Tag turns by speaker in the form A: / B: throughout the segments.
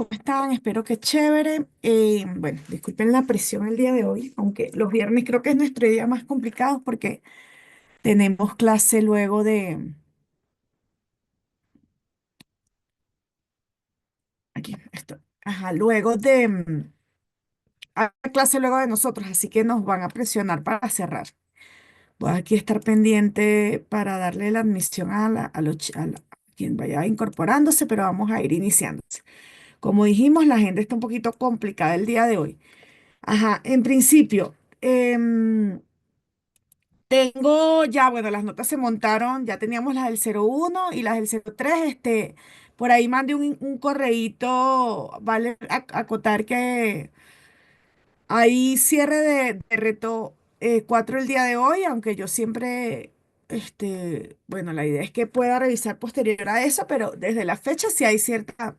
A: ¿cómo están? Espero que chévere. Bueno, disculpen la presión el día de hoy, aunque los viernes creo que es nuestro día más complicado porque tenemos clase luego de, aquí, esto, ajá, luego de, hay clase luego de nosotros, así que nos van a presionar para cerrar. Voy aquí a estar pendiente para darle la admisión a quien vaya incorporándose, pero vamos a ir iniciándose. Como dijimos, la agenda está un poquito complicada el día de hoy. Ajá, en principio, tengo ya, bueno, las notas se montaron, ya teníamos las del 01 y las del 03. Por ahí mandé un correíto, vale acotar que hay cierre de reto 4 el día de hoy, aunque yo siempre, bueno, la idea es que pueda revisar posterior a eso, pero desde la fecha sí hay cierta,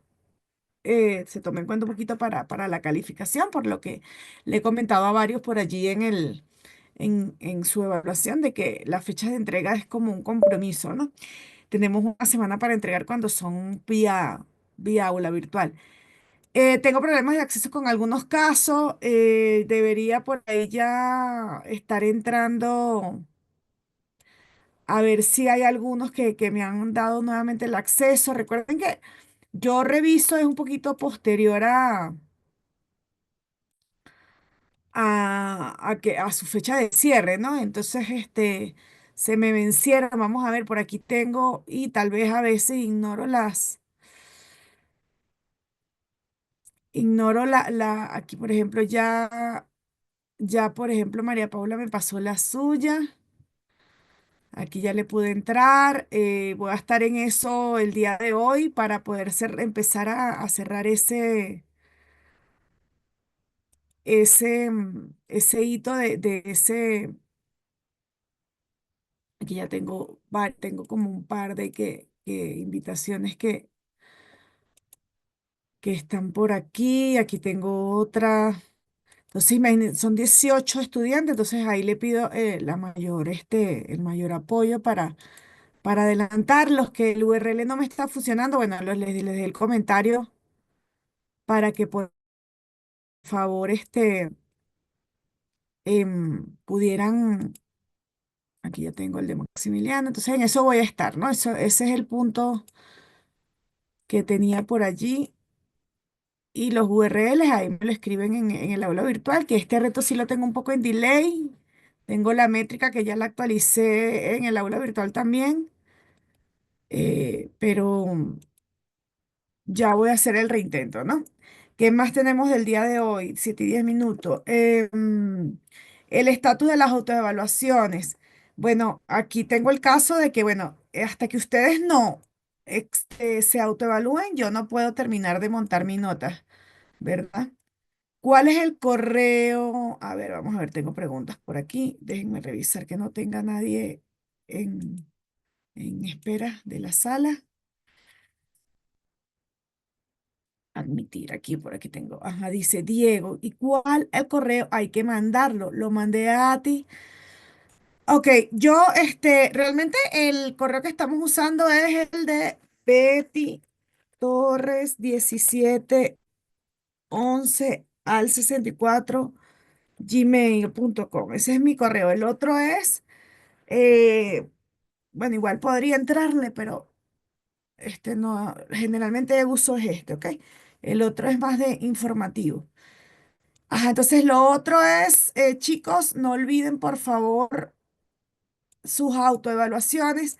A: se toma en cuenta un poquito para la calificación, por lo que le he comentado a varios por allí en su evaluación de que la fecha de entrega es como un compromiso, ¿no? Tenemos una semana para entregar cuando son vía aula virtual. Tengo problemas de acceso con algunos casos. Debería por ahí ya estar entrando a ver si hay algunos que me han dado nuevamente el acceso. Recuerden que yo reviso es un poquito posterior a su fecha de cierre, ¿no? Entonces, se me vencieron, vamos a ver, por aquí tengo, y tal vez a veces ignoro aquí por ejemplo, ya por ejemplo, María Paula me pasó la suya, aquí ya le pude entrar, voy a estar en eso el día de hoy para poder empezar a cerrar ese hito de ese. Aquí ya tengo como un par de invitaciones que están por aquí. Aquí tengo otra. Entonces, imagínense, son 18 estudiantes, entonces ahí le pido el mayor apoyo para adelantar. Los que el URL no me está funcionando, bueno, les dejé el comentario para que por favor pudieran. Aquí ya tengo el de Maximiliano, entonces en eso voy a estar, ¿no? Ese es el punto que tenía por allí. Y los URLs ahí me lo escriben en el aula virtual, que este reto sí lo tengo un poco en delay. Tengo la métrica que ya la actualicé en el aula virtual también, pero ya voy a hacer el reintento, ¿no? ¿Qué más tenemos del día de hoy? 7 y 10 minutos. El estatus de las autoevaluaciones. Bueno, aquí tengo el caso de que, bueno, hasta que ustedes no se autoevalúen, yo no puedo terminar de montar mi nota, ¿verdad? ¿Cuál es el correo? A ver, vamos a ver, tengo preguntas por aquí. Déjenme revisar que no tenga nadie en, en espera de la sala. Admitir, aquí, por aquí tengo. Ajá, dice Diego. ¿Y cuál el correo? Hay que mandarlo. Lo mandé a ti. Ok, yo, realmente el correo que estamos usando es el de Betty Torres 1711 al 64 gmail.com. Ese es mi correo. El otro es, eh, bueno, igual podría entrarle, pero no, generalmente uso es ¿ok? El otro es más de informativo. Ajá, entonces lo otro es, chicos, no olviden por favor sus autoevaluaciones.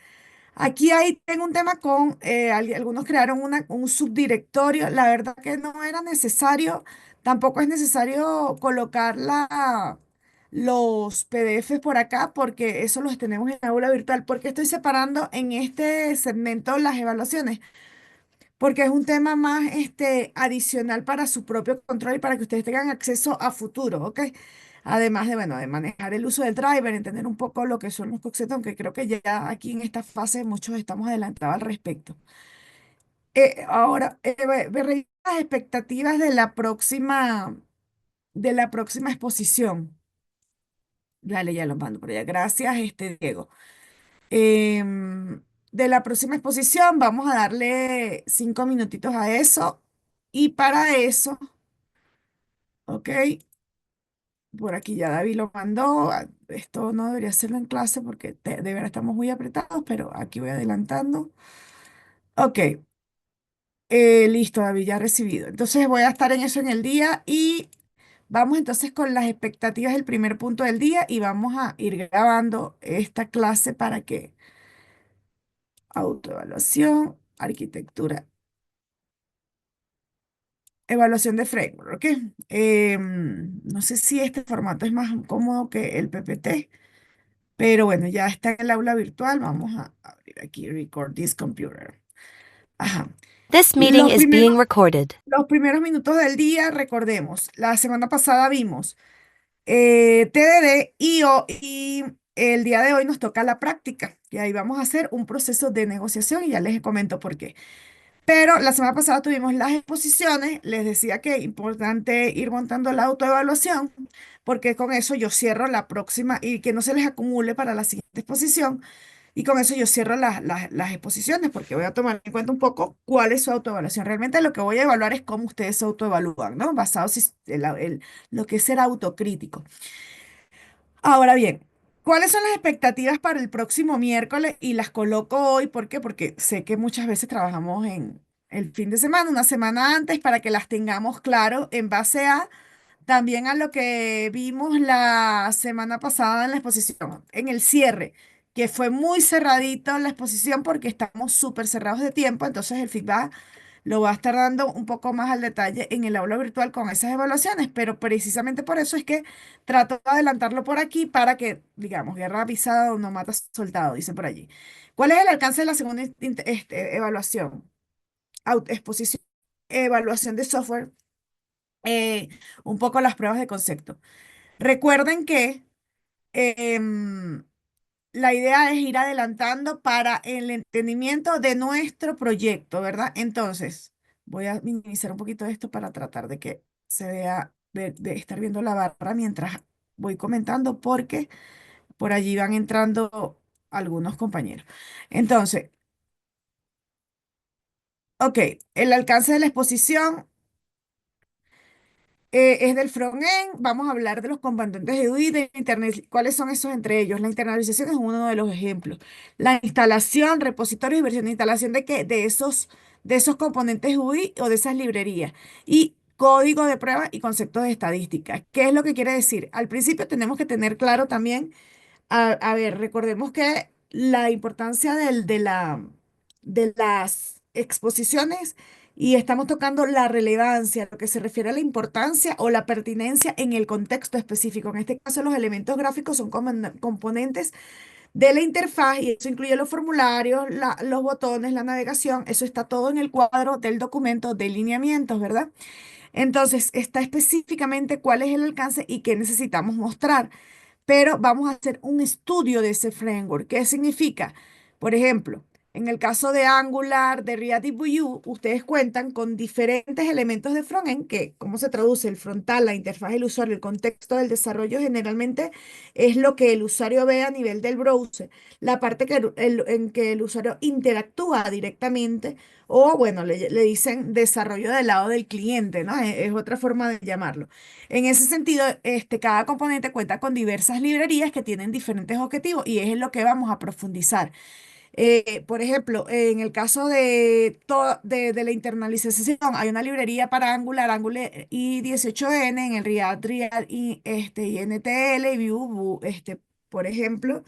A: Aquí ahí tengo un tema con, algunos crearon un subdirectorio, la verdad que no era necesario, tampoco es necesario colocar los PDFs por acá porque eso los tenemos en aula virtual, porque estoy separando en este segmento las evaluaciones, porque es un tema más adicional para su propio control y para que ustedes tengan acceso a futuro, ¿ok? Además de, bueno, de manejar el uso del driver, entender un poco lo que son los coxetos, aunque creo que ya aquí en esta fase muchos estamos adelantados al respecto. Ahora, revisa las expectativas de la próxima exposición. Dale, ya lo mando por allá. Gracias, Diego. De la próxima exposición, vamos a darle 5 minutitos a eso. Y para eso, ok, por aquí ya David lo mandó. Esto no debería hacerlo en clase porque de verdad estamos muy apretados, pero aquí voy adelantando. Ok, listo, David, ya recibido. Entonces voy a estar en eso en el día y vamos entonces con las expectativas del primer punto del día y vamos a ir grabando esta clase para que autoevaluación, arquitectura, evaluación de framework, ¿ok? No sé si este formato es más cómodo que el PPT, pero bueno, ya está en el aula virtual. Vamos a abrir aquí Record this computer. Ajá.
B: This meeting
A: Los
B: is
A: primeros,
B: being recorded.
A: los primeros minutos del día, recordemos, la semana pasada vimos TDD y el día de hoy nos toca la práctica. Y ahí vamos a hacer un proceso de negociación y ya les comento por qué. Pero la semana pasada tuvimos las exposiciones, les decía que es importante ir montando la autoevaluación, porque con eso yo cierro la próxima y que no se les acumule para la siguiente exposición. Y con eso yo cierro las exposiciones, porque voy a tomar en cuenta un poco cuál es su autoevaluación. Realmente lo que voy a evaluar es cómo ustedes se autoevalúan, ¿no? Basado en lo que es ser autocrítico. Ahora bien, ¿cuáles son las expectativas para el próximo miércoles? Y las coloco hoy, ¿por qué? Porque sé que muchas veces trabajamos en el fin de semana, una semana antes, para que las tengamos claro en base a también a lo que vimos la semana pasada en la exposición, en el cierre, que fue muy cerradito la exposición porque estamos súper cerrados de tiempo, entonces el feedback lo va a estar dando un poco más al detalle en el aula virtual con esas evaluaciones, pero precisamente por eso es que trato de adelantarlo por aquí para que, digamos, guerra avisada o no mata soldado, dice por allí. ¿Cuál es el alcance de la segunda evaluación? Exposición, evaluación de software, eh, un poco las pruebas de concepto. Recuerden que em, la idea es ir adelantando para el entendimiento de nuestro proyecto, ¿verdad? Entonces, voy a minimizar un poquito esto para tratar de que se vea, de estar viendo la barra mientras voy comentando, porque por allí van entrando algunos compañeros. Entonces, ok, el alcance de la exposición. Es del front-end. Vamos a hablar de los componentes de UI de Internet. ¿Cuáles son esos entre ellos? La internalización es uno de los ejemplos. La instalación, repositorios y versión de instalación de, qué, de esos componentes UI o de esas librerías. Y código de prueba y conceptos de estadística. ¿Qué es lo que quiere decir? Al principio tenemos que tener claro también a ver, recordemos que la importancia de las exposiciones y estamos tocando la relevancia, lo que se refiere a la importancia o la pertinencia en el contexto específico. En este caso, los elementos gráficos son componentes de la interfaz y eso incluye los formularios, los botones, la navegación. Eso está todo en el cuadro del documento de lineamientos, ¿verdad? Entonces, está específicamente cuál es el alcance y qué necesitamos mostrar, pero vamos a hacer un estudio de ese framework. ¿Qué significa? Por ejemplo, en el caso de Angular, de React y Vue, ustedes cuentan con diferentes elementos de frontend, que cómo se traduce el frontal, la interfaz del usuario, el contexto del desarrollo generalmente es lo que el usuario ve a nivel del browser, la parte en que el usuario interactúa directamente o, bueno, le dicen desarrollo del lado del cliente, ¿no? Es otra forma de llamarlo. En ese sentido, cada componente cuenta con diversas librerías que tienen diferentes objetivos y es en lo que vamos a profundizar. Por ejemplo, en el caso de la internalización, hay una librería para Angular i18n, en el React y NTL, y Vue, por ejemplo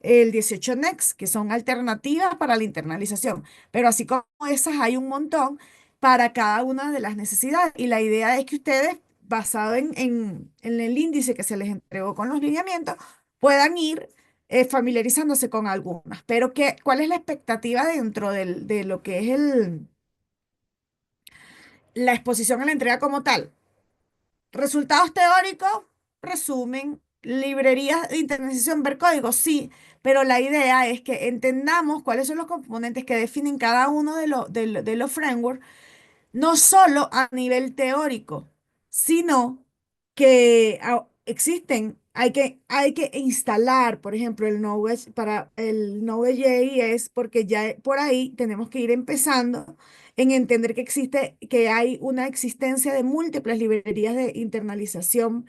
A: el 18 Next, que son alternativas para la internalización. Pero así como esas, hay un montón para cada una de las necesidades. Y la idea es que ustedes, basado en el índice que se les entregó con los lineamientos, puedan ir familiarizándose con algunas. Pero ¿cuál es la expectativa dentro de lo que es la exposición a la entrega como tal? Resultados teóricos, resumen, librerías de internalización, ver código, sí, pero la idea es que entendamos cuáles son los componentes que definen cada uno de los frameworks, no solo a nivel teórico, sino que existen, hay que instalar, por ejemplo, el Node para el Node.js, porque ya por ahí tenemos que ir empezando en entender que existe, que hay una existencia de múltiples librerías de internalización,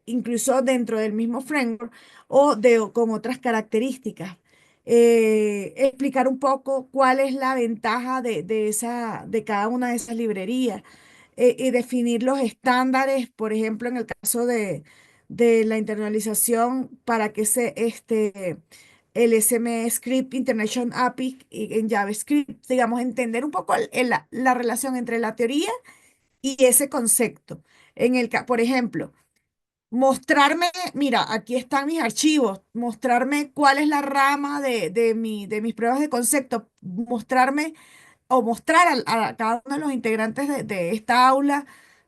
A: incluso dentro del mismo framework o con otras características. Explicar un poco cuál es la ventaja de cada una de esas librerías y definir los estándares, por ejemplo, en el caso de la internalización para que el SM Script International API en JavaScript, digamos, entender un poco la relación entre la teoría y ese concepto. Por ejemplo, mostrarme, mira, aquí están mis archivos, mostrarme cuál es la rama de mis pruebas de concepto, mostrarme o mostrar a cada uno de los integrantes de esta aula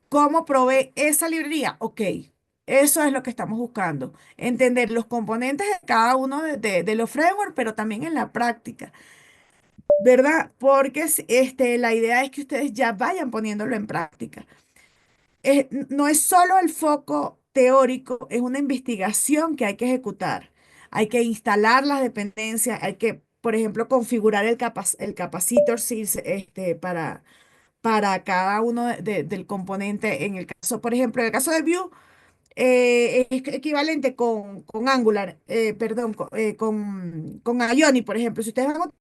A: cómo provee esa librería. Ok, eso es lo que estamos buscando. Entender los componentes de cada uno de los frameworks, pero también en la práctica, ¿verdad? Porque la idea es que ustedes ya vayan poniéndolo en práctica. No es solo el foco teórico, es una investigación que hay que ejecutar. Hay que instalar las dependencias, hay que, por ejemplo, configurar el capacitor para cada uno del componente. En el caso, por ejemplo, en el caso de Vue, es equivalente con Angular, perdón, con Ionic, por ejemplo. Si ustedes van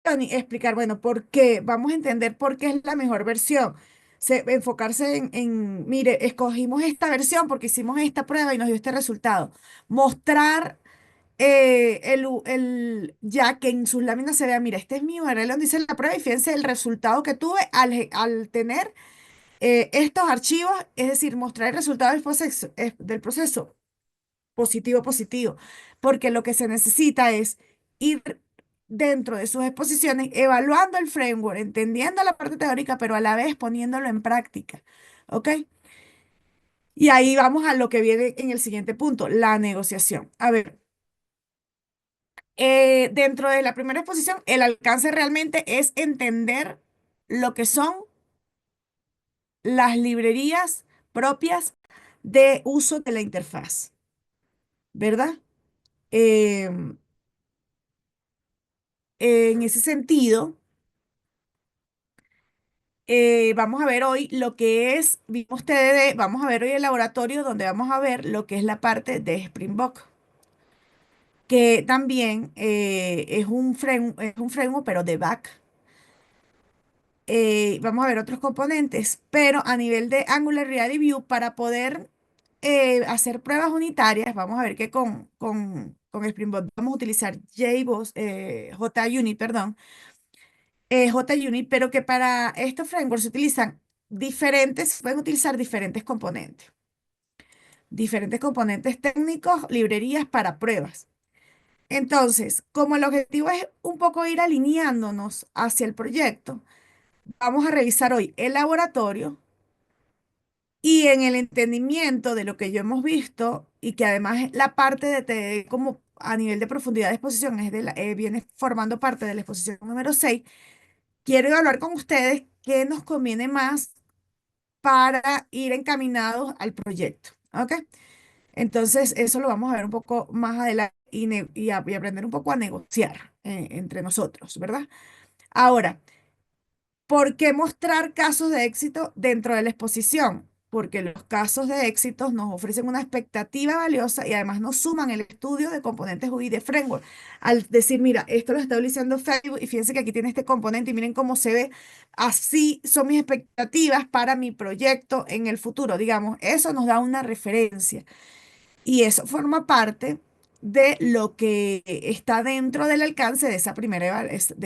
A: a Ionic, explicar, bueno, por qué, vamos a entender por qué es la mejor versión. Enfocarse mire, escogimos esta versión porque hicimos esta prueba y nos dio este resultado. Mostrar ya que en sus láminas se vea, mira, este es mi URL donde dice la prueba y fíjense el resultado que tuve al tener estos archivos, es decir, mostrar el resultado del proceso positivo, positivo, porque lo que se necesita es ir dentro de sus exposiciones, evaluando el framework, entendiendo la parte teórica, pero a la vez poniéndolo en práctica. ¿Ok? Y ahí vamos a lo que viene en el siguiente punto, la negociación. A ver, dentro de la primera exposición, el alcance realmente es entender lo que son las librerías propias de uso de la interfaz, ¿verdad? Em, en ese sentido, vamos a ver hoy lo que es, vimos TDD, vamos a ver hoy el laboratorio donde vamos a ver lo que es la parte de Springbok, que también es un framework, pero de back. Vamos a ver otros componentes, pero a nivel de Angular React y Vue, para poder hacer pruebas unitarias, vamos a ver que con Spring Boot vamos a utilizar JUnit, perdón, JUnit, pero que para estos frameworks se utilizan pueden utilizar diferentes componentes técnicos, librerías para pruebas. Entonces, como el objetivo es un poco ir alineándonos hacia el proyecto, vamos a revisar hoy el laboratorio y en el entendimiento de lo que yo hemos visto y que además la parte como a nivel de profundidad de exposición viene formando parte de la exposición número 6, quiero hablar con ustedes qué nos conviene más para ir encaminados al proyecto. ¿Ok? Entonces, eso lo vamos a ver un poco más adelante y aprender un poco a negociar entre nosotros, ¿verdad? Ahora, ¿por qué mostrar casos de éxito dentro de la exposición? Porque los casos de éxito nos ofrecen una expectativa valiosa y además nos suman el estudio de componentes UI de framework. Al decir, mira, esto lo está utilizando Facebook y fíjense que aquí tiene este componente y miren cómo se ve. Así son mis expectativas para mi proyecto en el futuro. Digamos, eso nos da una referencia y eso forma parte de lo que está dentro del alcance de de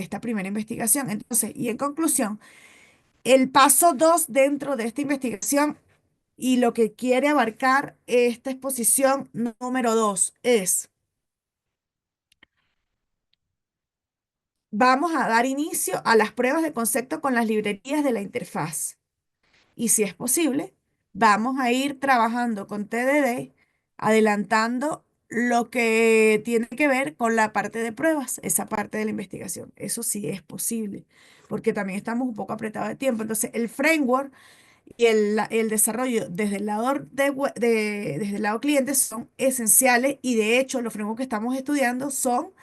A: esta primera investigación. Entonces, y en conclusión, el paso 2 dentro de esta investigación y lo que quiere abarcar esta exposición número 2 es, vamos a dar inicio a las pruebas de concepto con las librerías de la interfaz. Y si es posible, vamos a ir trabajando con TDD, adelantando lo que tiene que ver con la parte de pruebas, esa parte de la investigación. Eso sí es posible, porque también estamos un poco apretados de tiempo. Entonces, el framework y el desarrollo desde el lado desde el lado cliente son esenciales y de hecho los frameworks que estamos estudiando son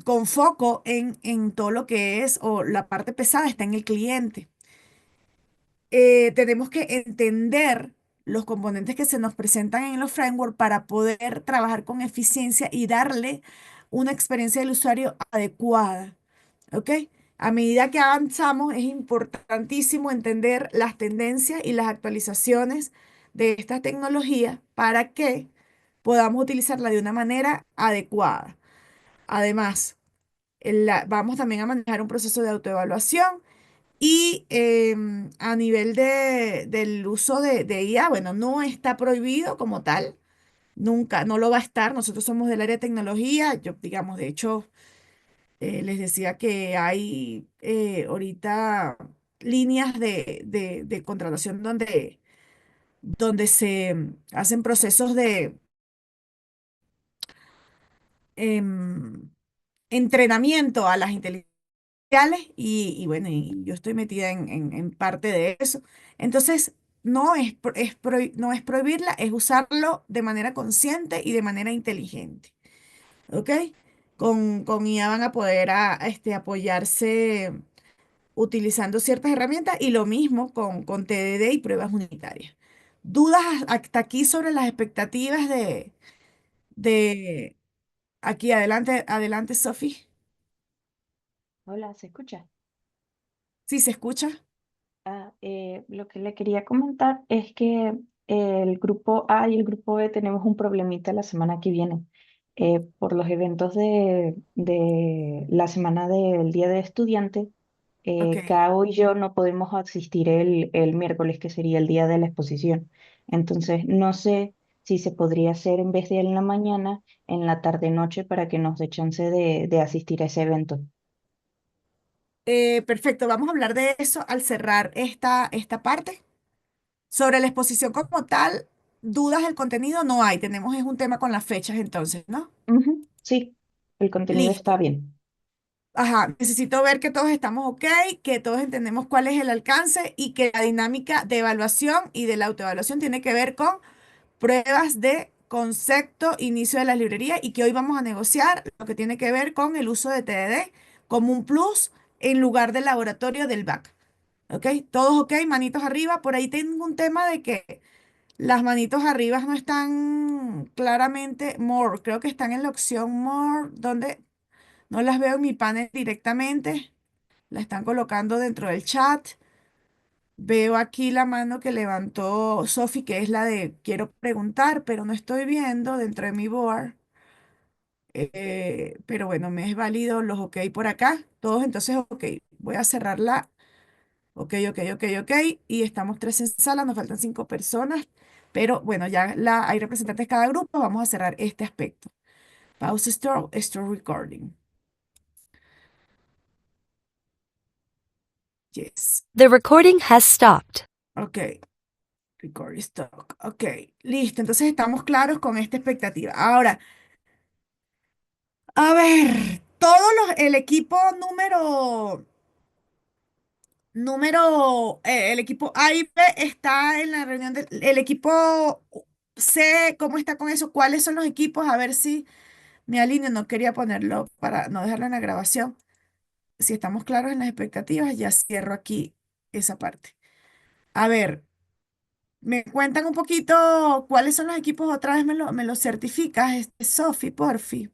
A: con foco en todo lo que es, o la parte pesada está en el cliente. Tenemos que entender los componentes que se nos presentan en los frameworks para poder trabajar con eficiencia y darle una experiencia del usuario adecuada. ¿Ok? A medida que avanzamos, es importantísimo entender las tendencias y las actualizaciones de esta tecnología para que podamos utilizarla de una manera adecuada. Además, vamos también a manejar un proceso de autoevaluación y a nivel del uso de IA, bueno, no está prohibido como tal, nunca, no lo va a estar. Nosotros somos del área de tecnología, yo, digamos, de hecho, les decía que hay ahorita líneas de contratación donde se hacen procesos de em, entrenamiento a las inteligencias sociales y bueno, y yo estoy metida en parte de eso. Entonces, no es prohibirla, es usarlo de manera consciente y de manera inteligente. ¿Ok? Con IA van a poder apoyarse utilizando ciertas herramientas y lo mismo con TDD y pruebas unitarias. ¿Dudas hasta aquí sobre las expectativas de aquí adelante, adelante, Sofi?
B: Hola, ¿se escucha?
A: ¿Sí se escucha?
B: Lo que le quería comentar es que el grupo A y el grupo B tenemos un problemita la semana que viene. Por los eventos de la semana del Día de Estudiante,
A: Ok.
B: Kao y yo no podemos asistir el miércoles, que sería el día de la exposición. Entonces, no sé si se podría hacer en vez de en la mañana, en la tarde-noche, para que nos dé chance de asistir a ese evento.
A: Perfecto, vamos a hablar de eso al cerrar esta parte. Sobre la exposición como tal, dudas del contenido no hay. Tenemos es un tema con las fechas entonces, ¿no?
B: Ujú, sí, el contenido está
A: Listo.
B: bien.
A: Ajá, necesito ver que todos estamos ok, que todos entendemos cuál es el alcance y que la dinámica de evaluación y de la autoevaluación tiene que ver con pruebas de concepto, inicio de la librería y que hoy vamos a negociar lo que tiene que ver con el uso de TDD como un plus en lugar del laboratorio del back. ¿Ok? Todos ok, manitos arriba. Por ahí tengo un tema de que las manitos arriba no están claramente more. Creo que están en la opción more, donde no las veo en mi panel directamente. La están colocando dentro del chat. Veo aquí la mano que levantó Sofi, que es la de quiero preguntar, pero no estoy viendo dentro de mi board. Pero bueno, me es válido los ok por acá. Todos entonces ok. Voy a cerrarla. Ok, ok, ok, ok. Y estamos tres en sala, nos faltan cinco personas. Pero bueno, hay representantes de cada grupo. Vamos a cerrar este aspecto. Pause start recording. Yes.
C: The recording has stopped.
A: Ok. Record stock. Ok. Listo. Entonces estamos claros con esta expectativa. Ahora, a ver, el equipo el equipo A y B está en la reunión el equipo C, ¿cómo está con eso? ¿Cuáles son los equipos? A ver si me alineo, no quería ponerlo para no dejarlo en la grabación. Si estamos claros en las expectativas, ya cierro aquí esa parte. A ver, me cuentan un poquito cuáles son los equipos, otra vez me lo certificas, Sofi, porfi.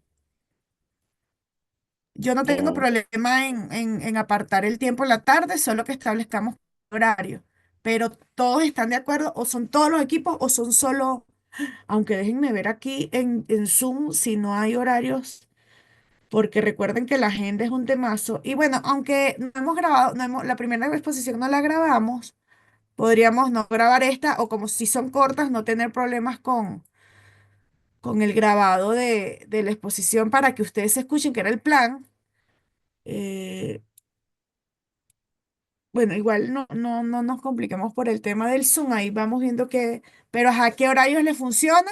A: Yo no tengo
B: Eh,
A: problema en apartar el tiempo en la tarde, solo que establezcamos horario. Pero todos están de acuerdo, o son todos los equipos, o son solo, aunque déjenme ver aquí en Zoom si no hay horarios, porque recuerden que la agenda es un temazo. Y bueno, aunque no hemos grabado, la primera exposición no la grabamos, podríamos no grabar esta, o como si son cortas, no tener problemas con el grabado de la exposición para que ustedes escuchen, que era el plan. Eh, Bueno, igual no nos compliquemos por el tema del Zoom, ahí vamos viendo pero ¿a qué horarios le funciona?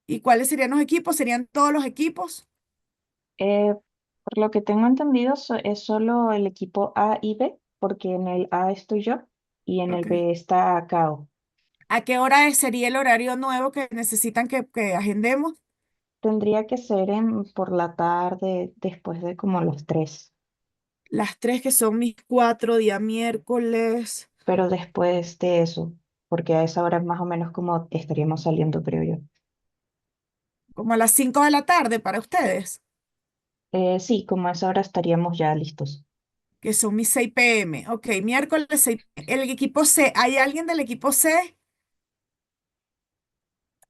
A: ¿Y cuáles serían los equipos? ¿Serían todos los equipos?
B: eh, por lo que tengo entendido, es solo el equipo A y B, porque en el A estoy yo y en el
A: Ok.
B: B está Kao.
A: ¿A qué hora sería el horario nuevo que necesitan que agendemos?
B: Tendría que ser por la tarde, después de como las 3,
A: Las 3 que son mis 4 día miércoles,
B: pero después de eso, porque a esa hora es más o menos como estaríamos saliendo, creo yo.
A: como a las 5 de la tarde para ustedes,
B: Sí, como a esa hora estaríamos ya listos.
A: que son mis 6 p.m. Ok, miércoles 6 p.m. El equipo C, ¿hay alguien del equipo C?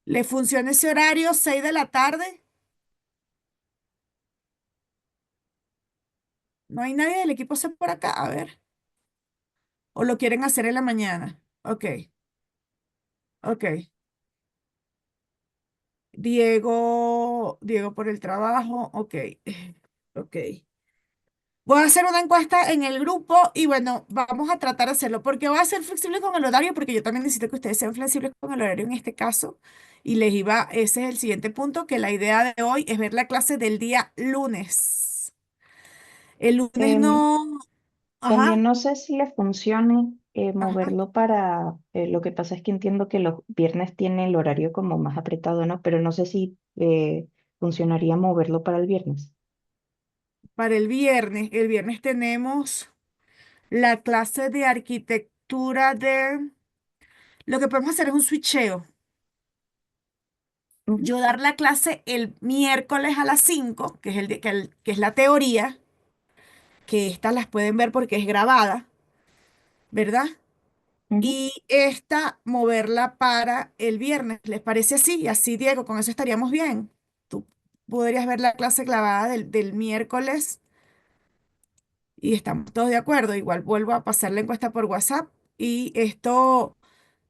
A: ¿Le funciona ese horario, 6 de la tarde? No hay nadie del equipo C por acá, a ver. ¿O lo quieren hacer en la mañana? Ok, ok. Diego por el trabajo, ok, ok. Voy a hacer una encuesta en el grupo y bueno, vamos a tratar de hacerlo porque voy a ser flexible con el horario porque yo también necesito que ustedes sean flexibles con el horario en este caso. Y ese es el siguiente punto, que la idea de hoy es ver la clase del día lunes. El lunes
B: Em,
A: no,
B: También
A: ajá,
B: no sé si le funcione
A: ajá,
B: moverlo para, lo que pasa es que entiendo que los viernes tiene el horario como más apretado, ¿no? Pero no sé si funcionaría moverlo para el viernes.
A: para el viernes. El viernes tenemos la clase de arquitectura de... Lo que podemos hacer es un switcheo.
B: Ujú,
A: Yo dar la clase el miércoles a las 5 que es, que es la teoría, que estas las pueden ver porque es grabada, ¿verdad?
B: ujú.
A: Y esta moverla para el viernes, ¿les parece así? Y así, Diego, con eso estaríamos bien. Tú podrías ver la clase grabada del miércoles y estamos todos de acuerdo. Igual vuelvo a pasar la encuesta por WhatsApp y esto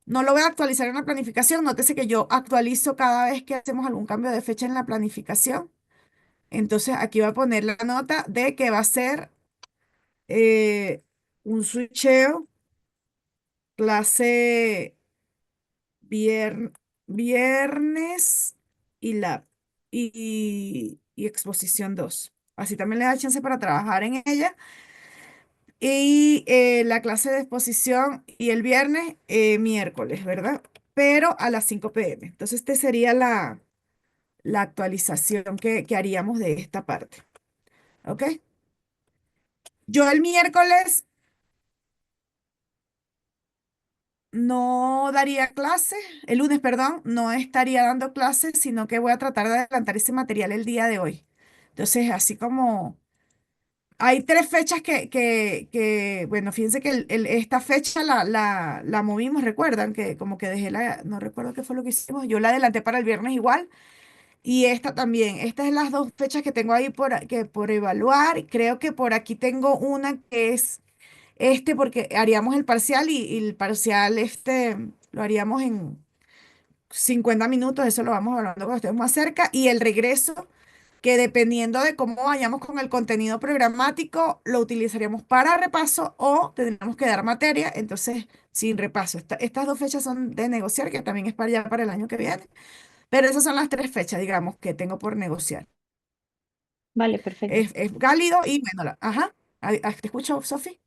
A: no lo voy a actualizar en la planificación. Nótese que yo actualizo cada vez que hacemos algún cambio de fecha en la planificación. Entonces aquí va a poner la nota de que va a ser un switcheo, clase vier- viernes y lab y exposición 2. Así también le da chance para trabajar en ella. Y la clase de exposición y el viernes, miércoles, ¿verdad? Pero a las 5 p.m. Entonces, esta sería la actualización que haríamos de esta parte. ¿Ok? Yo el miércoles no daría clase, el lunes, perdón, no estaría dando clases, sino que voy a tratar de adelantar ese material el día de hoy. Entonces, así como hay 3 fechas bueno, fíjense que esta fecha la movimos, recuerdan que como que no recuerdo qué fue lo que hicimos, yo la adelanté para el viernes igual, y esta también, estas son las 2 fechas que tengo ahí por evaluar. Creo que por aquí tengo una que es porque haríamos el parcial y el parcial lo haríamos en 50 minutos, eso lo vamos hablando cuando estemos más cerca, y el regreso, que dependiendo de cómo vayamos con el contenido programático, lo utilizaríamos para repaso o tendríamos que dar materia, entonces sin repaso. Estas 2 fechas son de negociar, que también es para ya para el año que viene, pero esas son las 3 fechas, digamos, que tengo por negociar.
B: Vale, perfecto.
A: Es cálido y bueno, ajá, ¿te escucho, Sofi?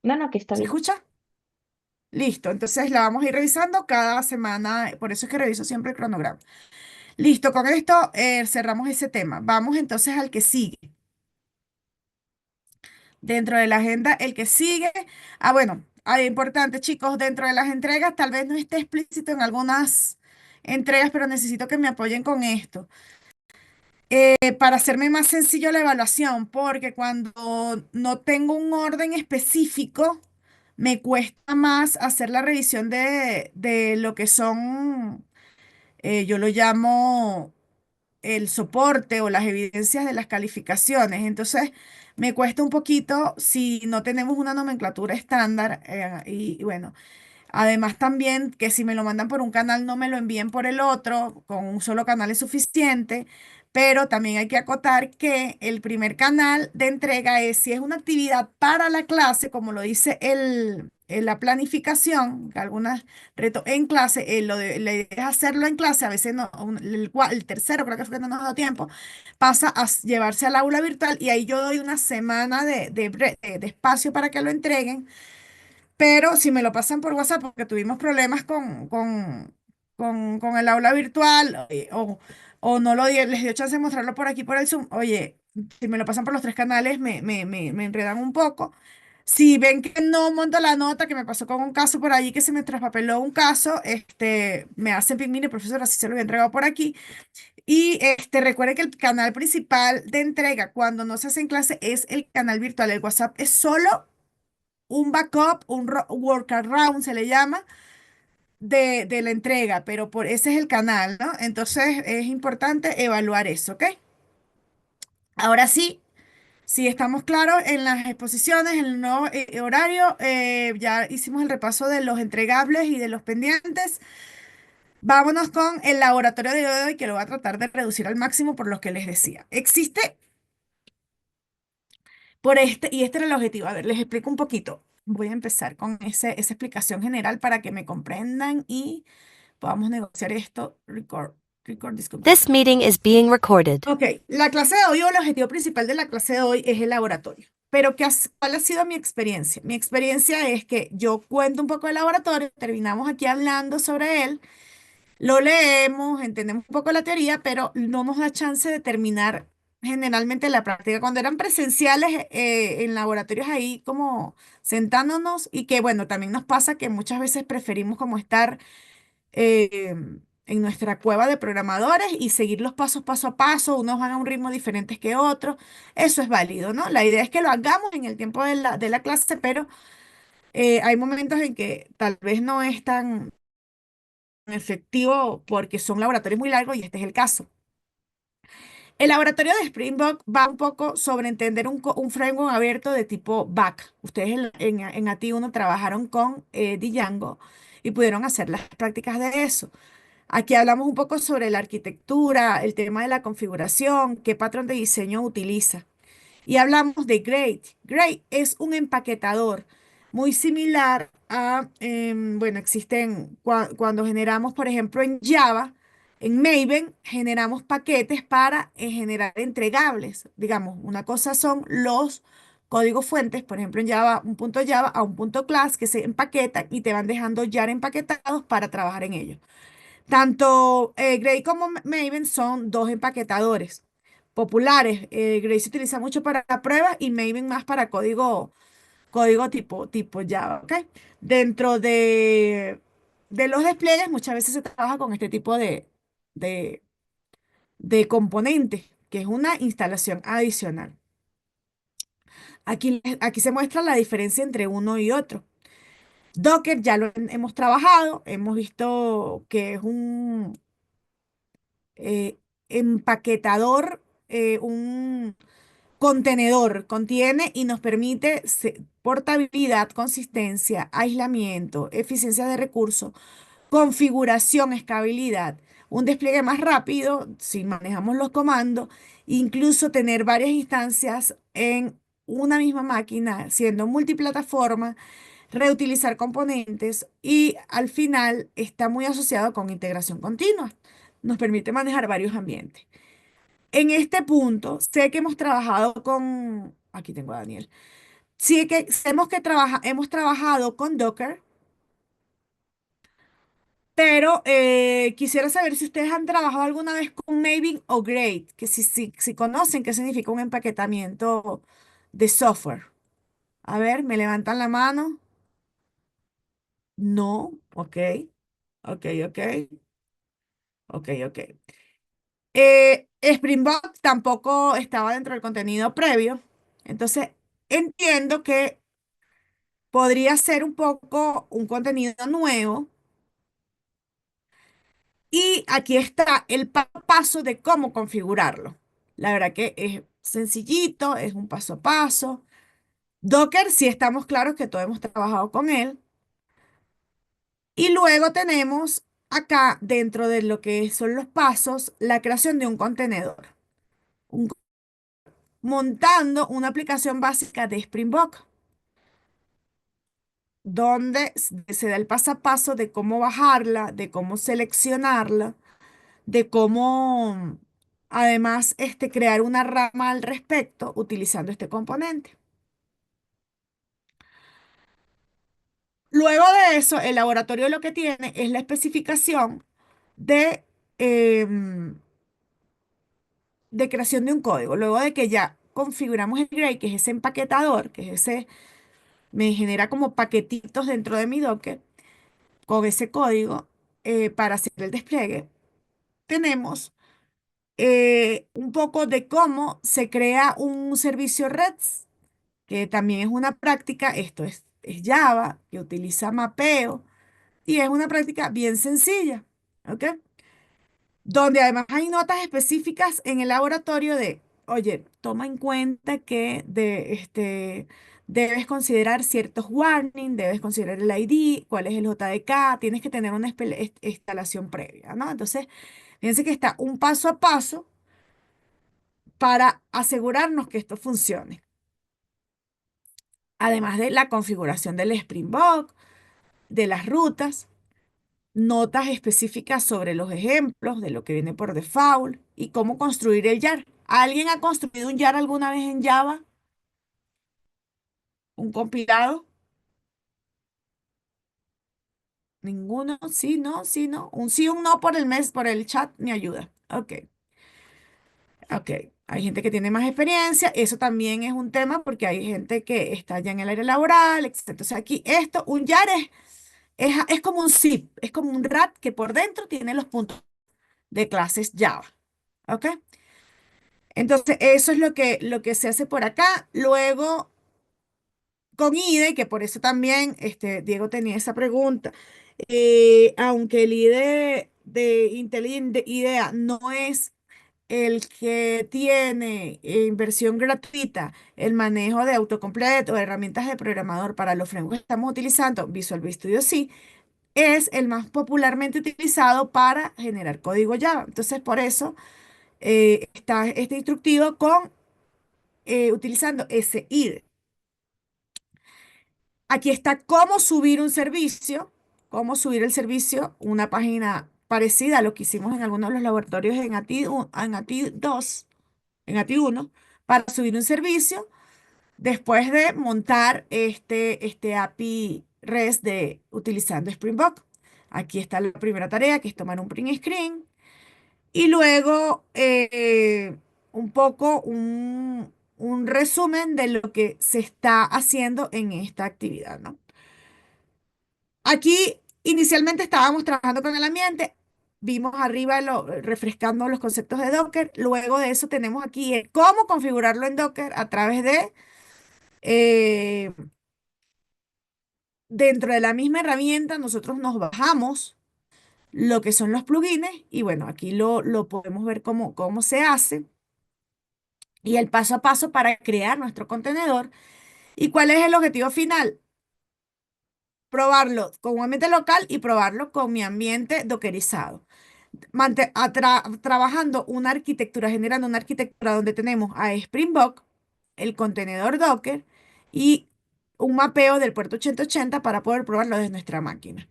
B: No, no, que está
A: ¿Se
B: bien.
A: escucha? Listo, entonces la vamos a ir revisando cada semana, por eso es que reviso siempre el cronograma. Listo, con esto cerramos ese tema. Vamos entonces al que sigue. Dentro de la agenda, el que sigue. Bueno, importante, chicos, dentro de las entregas, tal vez no esté explícito en algunas entregas, pero necesito que me apoyen con esto. Para hacerme más sencillo la evaluación, porque cuando no tengo un orden específico, me cuesta más hacer la revisión de lo que son, yo lo llamo el soporte o las evidencias de las calificaciones. Entonces, me cuesta un poquito si no tenemos una nomenclatura estándar. Y bueno, además también que si me lo mandan por un canal, no me lo envíen por el otro, con un solo canal es suficiente. Pero también hay que acotar que el primer canal de entrega es si es una actividad para la clase, como lo dice la planificación, que algunas retos en clase, la idea es hacerlo en clase, a veces no, el tercero creo que fue que no nos da tiempo, pasa a llevarse al aula virtual y ahí yo doy una semana de espacio para que lo entreguen, pero si me lo pasan por WhatsApp, porque tuvimos problemas con el aula virtual, o no les dio chance de mostrarlo por aquí por el Zoom, oye, si me lo pasan por los tres canales me enredan un poco. Si ven que no monto la nota, que me pasó con un caso por allí que se me traspapeló un caso, me hacen ping, mire, profesor, así se lo había entregado por aquí. Y recuerde que el canal principal de entrega cuando no se hace en clase es el canal virtual. El WhatsApp es solo un backup, workaround se le llama, de la entrega, pero ese es el canal, ¿no? Entonces es importante evaluar eso, ¿ok? Ahora sí, si estamos claros en las exposiciones, en el nuevo horario, ya hicimos el repaso de los entregables y de los pendientes. Vámonos con el laboratorio de hoy, que lo voy a tratar de reducir al máximo por lo que les decía. Existe y este era el objetivo. A ver, les explico un poquito. Voy a empezar con esa explicación general para que me comprendan y podamos negociar esto. Record this
C: This
A: computer.
C: meeting is being recorded.
A: Ok, la clase de hoy o el objetivo principal de la clase de hoy es el laboratorio. Pero ¿cuál ha sido mi experiencia? Mi experiencia es que yo cuento un poco del laboratorio, terminamos aquí hablando sobre él, lo leemos, entendemos un poco la teoría, pero no nos da chance de terminar generalmente la práctica. Cuando eran presenciales en laboratorios ahí como sentándonos y que bueno, también nos pasa que muchas veces preferimos como estar eh, en nuestra cueva de programadores y seguir los pasos paso a paso, unos van a un ritmo diferente que otros, eso es válido, ¿no? La idea es que lo hagamos en el tiempo de la clase, pero hay momentos en que tal vez no es tan efectivo porque son laboratorios muy largos y este es el caso. El laboratorio de Springbok va un poco sobre entender un framework abierto de tipo back. Ustedes en AT1 trabajaron con Django y pudieron hacer las prácticas de eso. Aquí hablamos un poco sobre la arquitectura, el tema de la configuración, qué patrón de diseño utiliza. Y hablamos de Grade. Grade es un empaquetador muy similar a, bueno, existen cuando generamos, por ejemplo, en Java, en Maven, generamos paquetes para generar entregables. Digamos, una cosa son los códigos fuentes, por ejemplo, en Java, un punto Java a un punto class que se empaquetan y te van dejando ya empaquetados para trabajar en ellos. Tanto Gray como Maven son dos empaquetadores populares. Gray se utiliza mucho para pruebas y Maven más para código tipo Java, ¿ok? Dentro de los despliegues muchas veces se trabaja con este tipo de, de componentes, que es una instalación adicional. Aquí se muestra la diferencia entre uno y otro. Docker ya hemos trabajado, hemos visto que es un eh, empaquetador, un contenedor, contiene y nos permite portabilidad, consistencia, aislamiento, eficiencia de recursos, configuración, escalabilidad, un despliegue más rápido si manejamos los comandos, incluso tener varias instancias en una misma máquina, siendo multiplataforma, reutilizar componentes y al final está muy asociado con integración continua. Nos permite manejar varios ambientes. En este punto, sé que hemos trabajado con, aquí tengo a Daniel, sí que sabemos que hemos trabajado con Docker, pero quisiera saber si ustedes han trabajado alguna vez con Maven o Grade, que si conocen qué significa un empaquetamiento de software. A ver, me levantan la mano. No, ok, ok, ok, ok, ok. Springbok tampoco estaba dentro del contenido previo, entonces entiendo que podría ser un poco un contenido nuevo. Y aquí está el paso a paso de cómo configurarlo. La verdad que es sencillito, es un paso a paso. Docker, sí estamos claros que todos hemos trabajado con él. Y luego tenemos acá, dentro de lo que son los pasos, la creación de un contenedor, un- montando una aplicación básica de Springbok, donde se da el paso a paso de cómo bajarla, de cómo seleccionarla, de cómo además crear una rama al respecto utilizando este componente. Luego de eso, el laboratorio lo que tiene es la especificación de, em, de creación de un código. Luego de que ya configuramos el Gray, que es ese empaquetador, que es ese, me genera como paquetitos dentro de mi Docker con ese código para hacer el despliegue. Tenemos un poco de cómo se crea un servicio REST, que también es una práctica, esto es Java, que utiliza mapeo, y es una práctica bien sencilla, ¿ok? Donde además hay notas específicas en el laboratorio de, oye, toma en cuenta que debes considerar ciertos warnings, debes considerar el ID, cuál es el JDK, tienes que tener una instalación previa, ¿no? Entonces, fíjense que está un paso a paso para asegurarnos que esto funcione. Además de la configuración del Springbok, de las rutas, notas específicas sobre los ejemplos de lo que viene por default y cómo construir el YAR. ¿Alguien ha construido un YAR alguna vez en Java? ¿Un compilado? ¿Ninguno? Sí, no, sí, no. Un sí, un no por el mes, por el chat, me ayuda. Ok, ok. Hay gente que tiene más experiencia. Eso también es un tema porque hay gente que está ya en el área laboral, etc. Entonces aquí esto, un YAR es como un zip, es como un RAT que por dentro tiene los puntos de clases Java. ¿Ok? Entonces, eso es lo que se hace por acá. Luego, con IDE, que por eso también Diego tenía esa pregunta, aunque el IDE de Intelligent IDEA no es el que tiene en versión gratuita el manejo de autocompleto, herramientas de programador para los frameworks que estamos utilizando, Visual Studio sí, es el más popularmente utilizado para generar código Java. Entonces, por eso está este instructivo con utilizando ese IDE. Aquí está cómo subir un servicio, cómo subir el servicio, una página parecida a lo que hicimos en algunos de los laboratorios en ATI 2, en ATI 1, para subir un servicio después de montar este API REST utilizando Springbok. Aquí está la primera tarea, que es tomar un print screen. Y luego un poco un resumen de lo que se está haciendo en esta actividad, ¿no? Aquí inicialmente estábamos trabajando con el ambiente, vimos arriba refrescando los conceptos de Docker, luego de eso tenemos aquí cómo configurarlo en Docker a través de, eh, dentro de la misma herramienta, nosotros nos bajamos lo que son los plugins y bueno, aquí lo podemos ver cómo se hace. Y el paso a paso para crear nuestro contenedor. ¿Y cuál es el objetivo final? Probarlo con un ambiente local y probarlo con mi ambiente dockerizado. Trabajando una arquitectura, generando una arquitectura donde tenemos a Springbok, el contenedor Docker y un mapeo del puerto 8080 para poder probarlo desde nuestra máquina.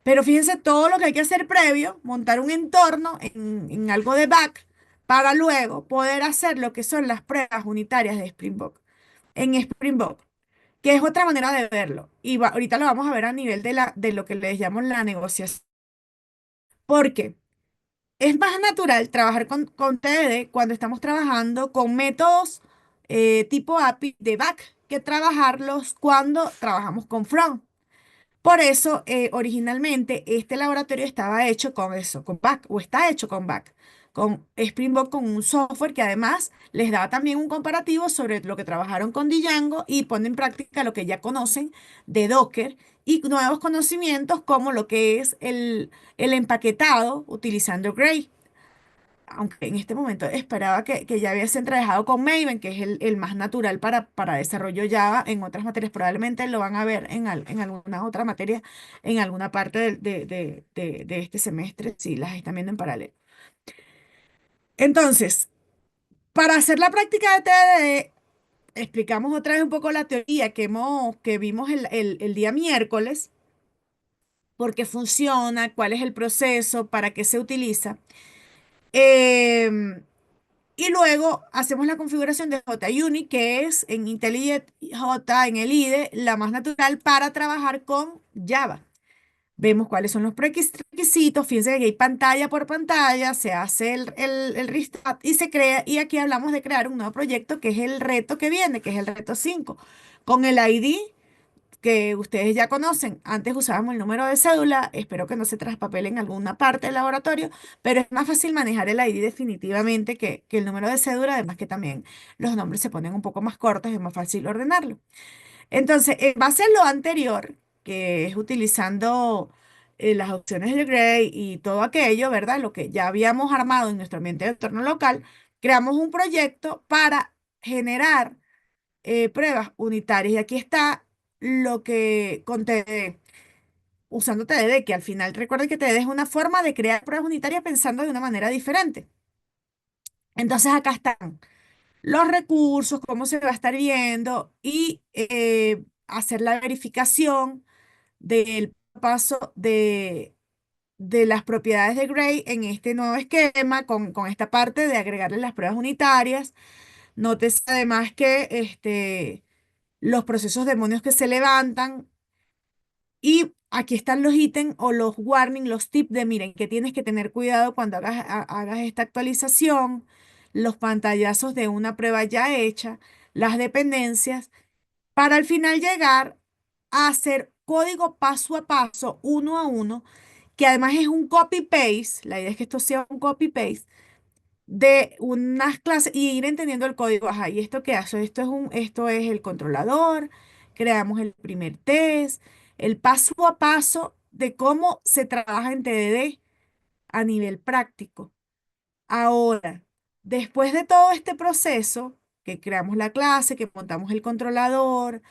A: Pero fíjense todo lo que hay que hacer previo, montar un entorno en algo de back para luego poder hacer lo que son las pruebas unitarias de Springbok en Springbok, que es otra manera de verlo. Y ahorita lo vamos a ver a nivel de lo que les llamo la negociación. Porque es más natural trabajar con TDD cuando estamos trabajando con métodos tipo API de back que trabajarlos cuando trabajamos con front. Por eso, originalmente, este laboratorio estaba hecho con eso, con Back, o está hecho con Back, con Springbok, con un software que además les da también un comparativo sobre lo que trabajaron con Django y pone en práctica lo que ya conocen de Docker y nuevos conocimientos como lo que es el empaquetado utilizando Gray, aunque en este momento esperaba que ya hubiesen trabajado con Maven, que es el más natural para desarrollo Java en otras materias. Probablemente lo van a ver en alguna otra materia, en alguna parte de este semestre, si las están viendo en paralelo. Entonces, para hacer la práctica de TDD, explicamos otra vez un poco la teoría que vimos el día miércoles, por qué funciona, cuál es el proceso, para qué se utiliza. Em, Y luego hacemos la configuración de JUnit, que es en IntelliJ, en el IDE, la más natural para trabajar con Java. Vemos cuáles son los requisitos. Fíjense que aquí hay pantalla por pantalla, se hace el restart y se crea. Y aquí hablamos de crear un nuevo proyecto que es el reto que viene, que es el reto 5 con el ID que ustedes ya conocen. Antes usábamos el número de cédula, espero que no se traspapele en alguna parte del laboratorio, pero es más fácil manejar el ID definitivamente que el número de cédula, además que también los nombres se ponen un poco más cortos, es más fácil ordenarlo. Entonces, en base a lo anterior, que es utilizando las opciones de Gray y todo aquello, ¿verdad? Lo que ya habíamos armado en nuestro ambiente de entorno local, creamos un proyecto para generar pruebas unitarias. Y aquí está lo que con TDD, usando TDD, que al final recuerden que TDD es una forma de crear pruebas unitarias pensando de una manera diferente. Entonces acá están los recursos, cómo se va a estar viendo y hacer la verificación del paso de las propiedades de Gray en este nuevo esquema con esta parte de agregarle las pruebas unitarias. Nótese además que los procesos demonios que se levantan y aquí están los ítems o los warnings, los tips de miren que tienes que tener cuidado cuando hagas esta actualización, los pantallazos de una prueba ya hecha, las dependencias, para al final llegar a hacer código paso a paso, uno a uno, que además es un copy-paste, la idea es que esto sea un copy-paste de unas clases y ir entendiendo el código. Ajá, ¿y esto qué hace? Esto es el controlador, creamos el primer test, el paso a paso de cómo se trabaja en TDD a nivel práctico. Ahora, después de todo este proceso, que creamos la clase, que montamos el controlador,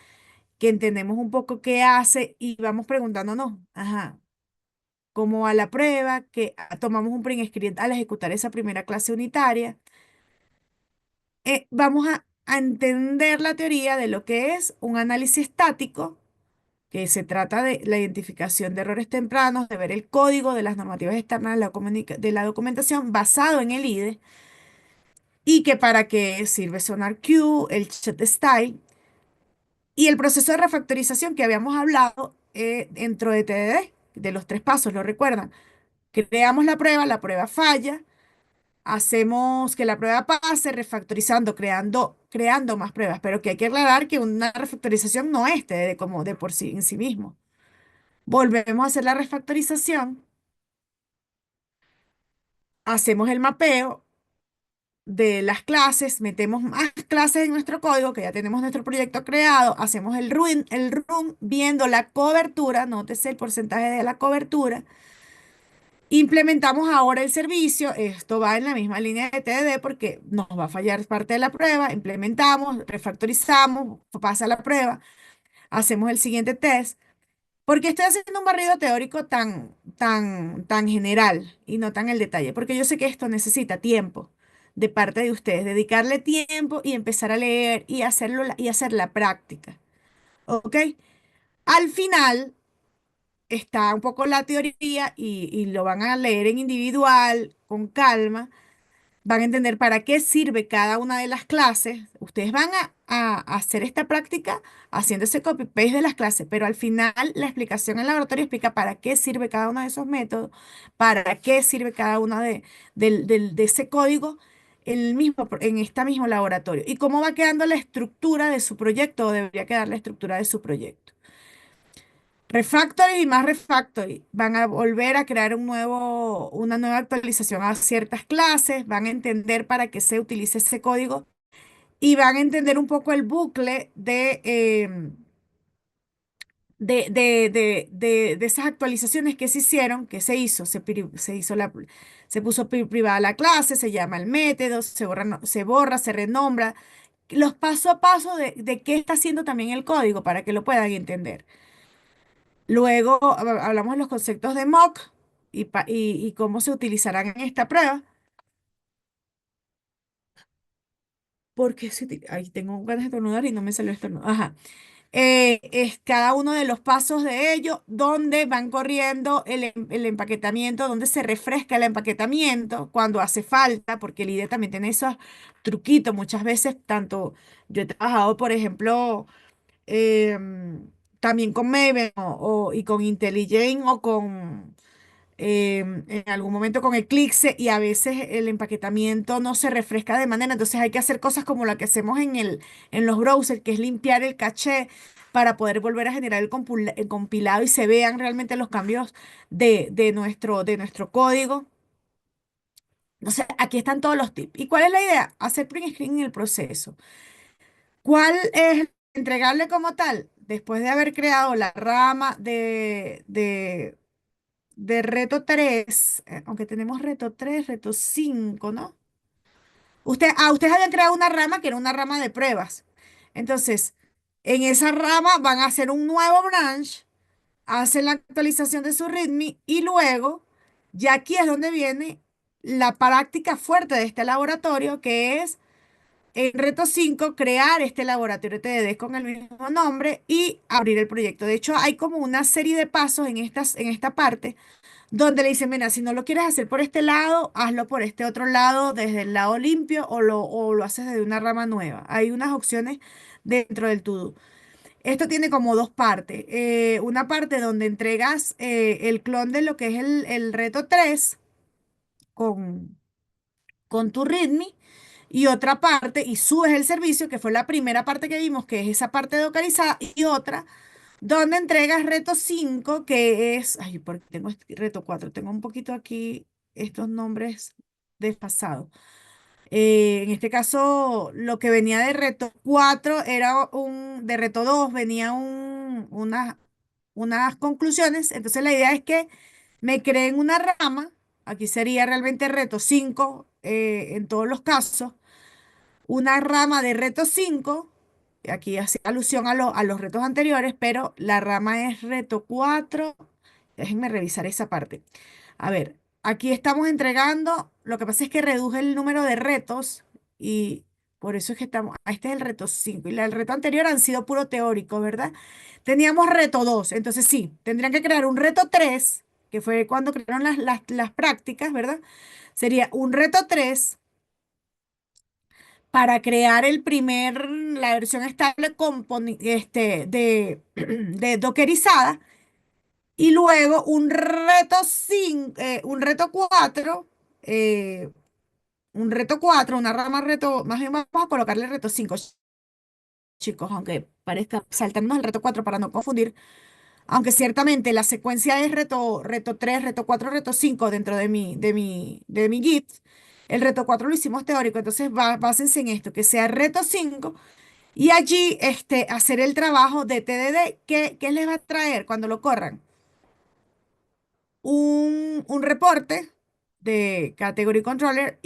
A: que entendemos un poco qué hace y vamos preguntándonos, ajá, cómo va la prueba, que tomamos un print screen al ejecutar esa primera clase unitaria, vamos a entender la teoría de lo que es un análisis estático, que se trata de la identificación de errores tempranos, de ver el código de las normativas externas de la documentación basado en el IDE, y que para qué sirve SonarQube, el chat style, y el proceso de refactorización que habíamos hablado dentro de TDD, de los tres pasos, ¿lo recuerdan? Creamos la prueba falla, hacemos que la prueba pase, refactorizando, creando más pruebas, pero que hay que aclarar que una refactorización no es TDD como de por sí en sí mismo. Volvemos a hacer la refactorización, hacemos el mapeo de las clases, metemos más clases en nuestro código, que ya tenemos nuestro proyecto creado, hacemos el run viendo la cobertura, nótese el porcentaje de la cobertura. Implementamos ahora el servicio, esto va en la misma línea de TDD porque nos va a fallar parte de la prueba, implementamos, refactorizamos, pasa la prueba, hacemos el siguiente test, porque estoy haciendo un barrido teórico tan general y no tan el detalle, porque yo sé que esto necesita tiempo de parte de ustedes, dedicarle tiempo y empezar a leer y hacerlo y hacer la práctica, ¿ok? Al final está un poco la teoría y lo van a leer en individual, con calma, van a entender para qué sirve cada una de las clases. Ustedes van a hacer esta práctica haciendo ese copy-paste de las clases, pero al final la explicación en el laboratorio explica para qué sirve cada uno de esos métodos, para qué sirve cada uno de ese código en este mismo laboratorio y cómo va quedando la estructura de su proyecto o debería quedar la estructura de su proyecto. Refactory y más refactory. Van a volver a crear una nueva actualización a ciertas clases, van a entender para qué se utiliza ese código y van a entender un poco el bucle de esas actualizaciones que se hicieron, que se hizo, se hizo se puso privada la clase, se llama el método, se borra, se renombra, los paso a paso de qué está haciendo también el código para que lo puedan entender. Luego hablamos de los conceptos de mock y cómo se utilizarán en esta prueba. Porque ahí tengo ganas de estornudar y no me salió estornudar. Ajá. Es cada uno de los pasos de ello, donde van corriendo el empaquetamiento, donde se refresca el empaquetamiento cuando hace falta, porque el IDE también tiene esos truquitos. Muchas veces, tanto yo he trabajado, por ejemplo, también con Maven y con IntelliJ o con en algún momento con Eclipse y a veces el empaquetamiento no se refresca de manera, entonces hay que hacer cosas como la que hacemos en los browsers, que es limpiar el caché para poder volver a generar el compilado y se vean realmente los cambios de nuestro código. Entonces, aquí están todos los tips. ¿Y cuál es la idea? Hacer print screen en el proceso. ¿Cuál es entregarle como tal? Después de haber creado la rama de reto 3 aunque tenemos reto 3 reto 5, ¿no? Ustedes habían creado una rama que era una rama de pruebas. Entonces, en esa rama van a hacer un nuevo branch, hacen la actualización de su README y luego, ya aquí es donde viene la práctica fuerte de este laboratorio, que es en reto 5 crear este laboratorio TDD con el mismo nombre y abrir el proyecto. De hecho, hay como una serie de pasos en esta parte donde le dicen, mira, si no lo quieres hacer por este lado, hazlo por este otro lado, desde el lado limpio o lo haces desde una rama nueva. Hay unas opciones dentro del todo. Esto tiene como dos partes. Una parte donde entregas el clon de lo que es el reto 3 con, con tu README y otra parte, y subes el servicio, que fue la primera parte que vimos, que es esa parte localizada, y otra donde entregas reto 5 que es, ay, porque tengo reto 4 tengo un poquito aquí estos nombres desfasados. En este caso, lo que venía de reto 4 de reto 2 venía unas conclusiones. Entonces la idea es que me creen una rama, aquí sería realmente reto 5 en todos los casos, una rama de reto 5 aquí hace alusión a los retos anteriores, pero la rama es reto 4. Déjenme revisar esa parte. A ver, aquí estamos entregando, lo que pasa es que reduje el número de retos y por eso es que este es el reto 5 y el reto anterior han sido puro teórico, ¿verdad? Teníamos reto 2, entonces sí, tendrían que crear un reto 3 que fue cuando crearon las prácticas, ¿verdad? Sería un reto 3 para crear la versión estable de dockerizada y luego un reto 4, eh, una rama reto, más bien vamos a colocarle reto 5 chicos, aunque parezca saltarnos el reto 4 para no confundir, aunque ciertamente la secuencia es reto 3 reto 4 reto 5 dentro de mi Git. El reto 4 lo hicimos teórico, entonces básense en esto, que sea reto 5 y allí hacer el trabajo de TDD. ¿Qué les va a traer cuando lo corran? Un reporte de Category Controller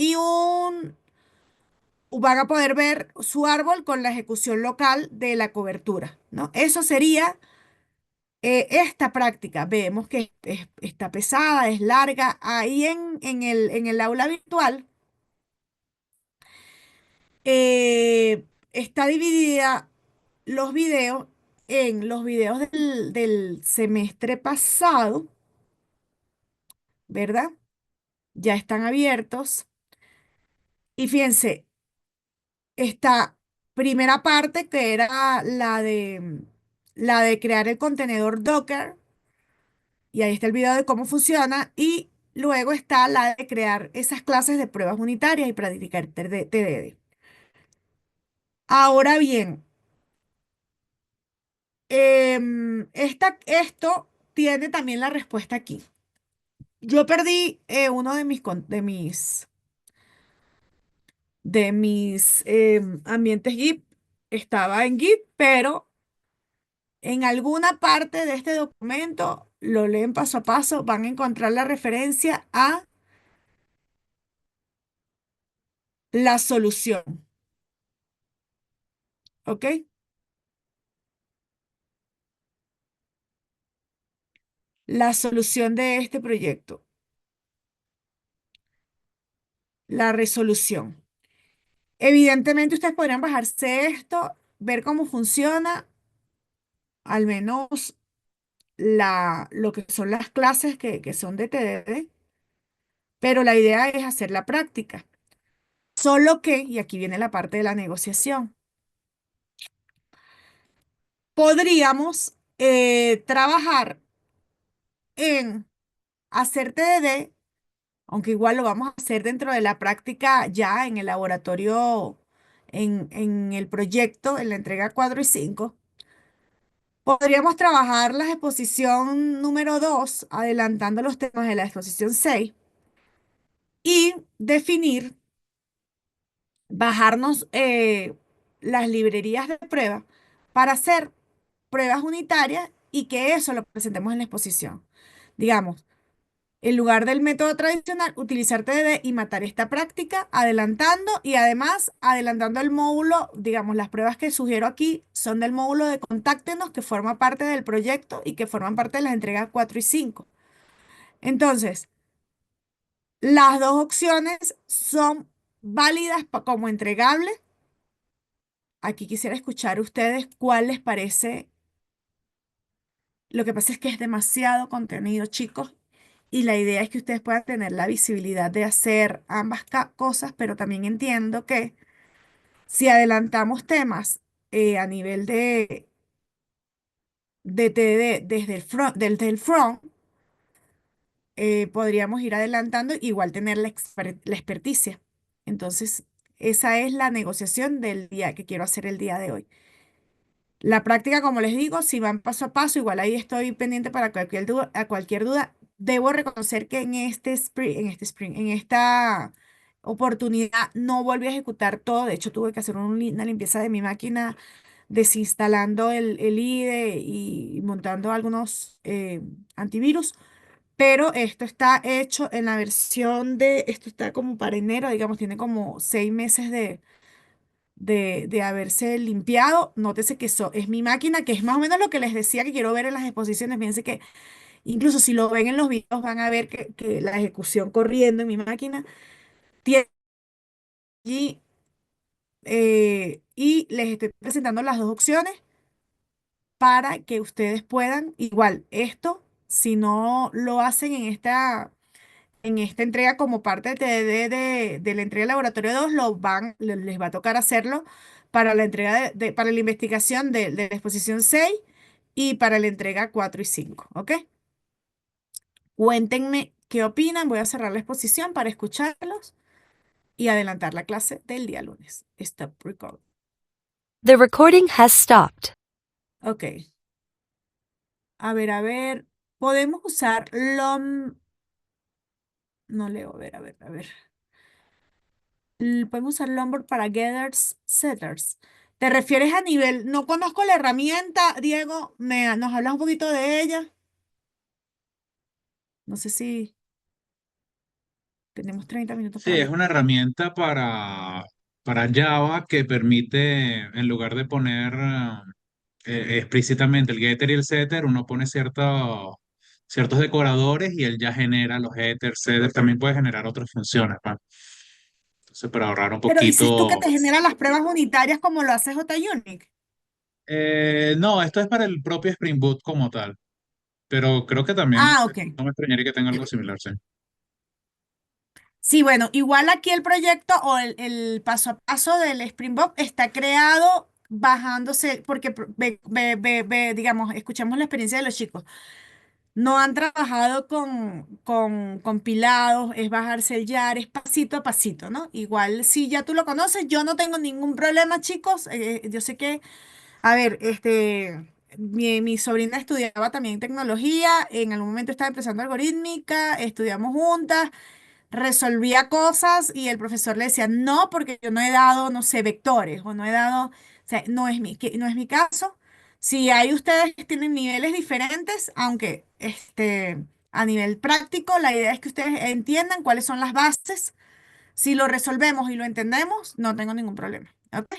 A: van a poder ver su árbol con la ejecución local de la cobertura, ¿no? Eso sería esta práctica. Vemos que está pesada, es larga. Ahí en el aula virtual está dividida los videos en los videos del semestre pasado, ¿verdad? Ya están abiertos. Y fíjense, esta primera parte que era la de crear el contenedor Docker, y ahí está el video de cómo funciona, y luego está la de crear esas clases de pruebas unitarias y practicar TDD. Ahora bien, esto tiene también la respuesta aquí. Yo perdí uno de mis ambientes Git. Estaba en Git, pero en alguna parte de este documento, lo leen paso a paso, van a encontrar la referencia a la solución. ¿Ok? La solución de este proyecto, la resolución. Evidentemente, ustedes podrían bajarse esto, ver cómo funciona, al menos lo que son las clases que son de TDD, pero la idea es hacer la práctica. Solo que, y aquí viene la parte de la negociación, podríamos trabajar. en hacer TDD, aunque igual lo vamos a hacer dentro de la práctica ya en el laboratorio, en el proyecto, en la entrega 4 y 5. Podríamos trabajar la exposición número 2 adelantando los temas de la exposición 6 y definir, bajarnos las librerías de prueba para hacer pruebas unitarias y que eso lo presentemos en la exposición. Digamos, en lugar del método tradicional, utilizar TDD y matar esta práctica, adelantando y además adelantando el módulo, digamos, las pruebas que sugiero aquí son del módulo de Contáctenos, que forma parte del proyecto y que forman parte de las entregas 4 y 5. Entonces, las dos opciones son válidas como entregables. Aquí quisiera escuchar a ustedes cuál les parece. Lo que pasa es que es demasiado contenido, chicos, y la idea es que ustedes puedan tener la visibilidad de hacer ambas cosas, pero también entiendo que si adelantamos temas a nivel de TD desde el front, podríamos ir adelantando, igual tener la experticia. Entonces, esa es la negociación del día que quiero hacer el día de hoy. La práctica, como les digo, si van paso a paso, igual ahí estoy pendiente para cualquier duda, a cualquier duda. Debo reconocer que en esta oportunidad no volví a ejecutar todo. De hecho, tuve que hacer una limpieza de mi máquina, desinstalando el IDE y montando algunos antivirus. Pero esto está hecho en la versión esto está como para enero, digamos, tiene como 6 meses de haberse limpiado. Nótese que eso es mi máquina, que es más o menos lo que les decía que quiero ver en las exposiciones. Fíjense que incluso si lo ven en los videos van a ver que la ejecución corriendo en mi máquina tiene allí, y les estoy presentando las dos opciones para que ustedes puedan, igual, esto, si no lo hacen en esta entrega como parte de la entrega de laboratorio 2 les va a tocar hacerlo para la entrega para la investigación de la exposición 6 y para la entrega 4 y 5, ¿ok? Cuéntenme qué opinan. Voy a cerrar la exposición para escucharlos y adelantar la clase del día lunes. Stop record.
C: The recording has stopped.
A: Ok. A ver. Podemos usar no leo, a ver. Podemos usar Lombard para getters, setters. ¿Te refieres a nivel? No conozco la herramienta, Diego. ¿Nos hablas un poquito de ella? No sé si tenemos 30 minutos
D: Sí,
A: para
D: es
A: hablar.
D: una herramienta para Java que permite, en lugar de poner explícitamente el getter y el setter, uno pone ciertos decoradores y él ya genera los getters, setters, también puede generar otras funciones, ¿no? Entonces, para ahorrar un
A: Pero dices tú que
D: poquito.
A: te genera las pruebas unitarias como lo hace JUnit.
D: No, esto es para el propio Spring Boot como tal, pero creo que también
A: Ah, ok.
D: no me extrañaría que tenga algo similar, sí.
A: Sí, bueno, igual aquí el proyecto o el paso a paso del Springbok está creado bajándose, porque digamos, escuchemos la experiencia de los chicos. No han trabajado con compilados, es bajarse el YAR, es pasito a pasito, ¿no? Igual si ya tú lo conoces, yo no tengo ningún problema, chicos. Yo sé que, a ver, mi sobrina estudiaba también tecnología, en algún momento estaba empezando algorítmica, estudiamos juntas, resolvía cosas y el profesor le decía, no, porque yo no he dado, no sé, vectores o no he dado, o sea, no es mi caso. Si hay ustedes que tienen niveles diferentes, aunque a nivel práctico, la idea es que ustedes entiendan cuáles son las bases. Si lo resolvemos y lo entendemos, no tengo ningún problema. ¿Ok?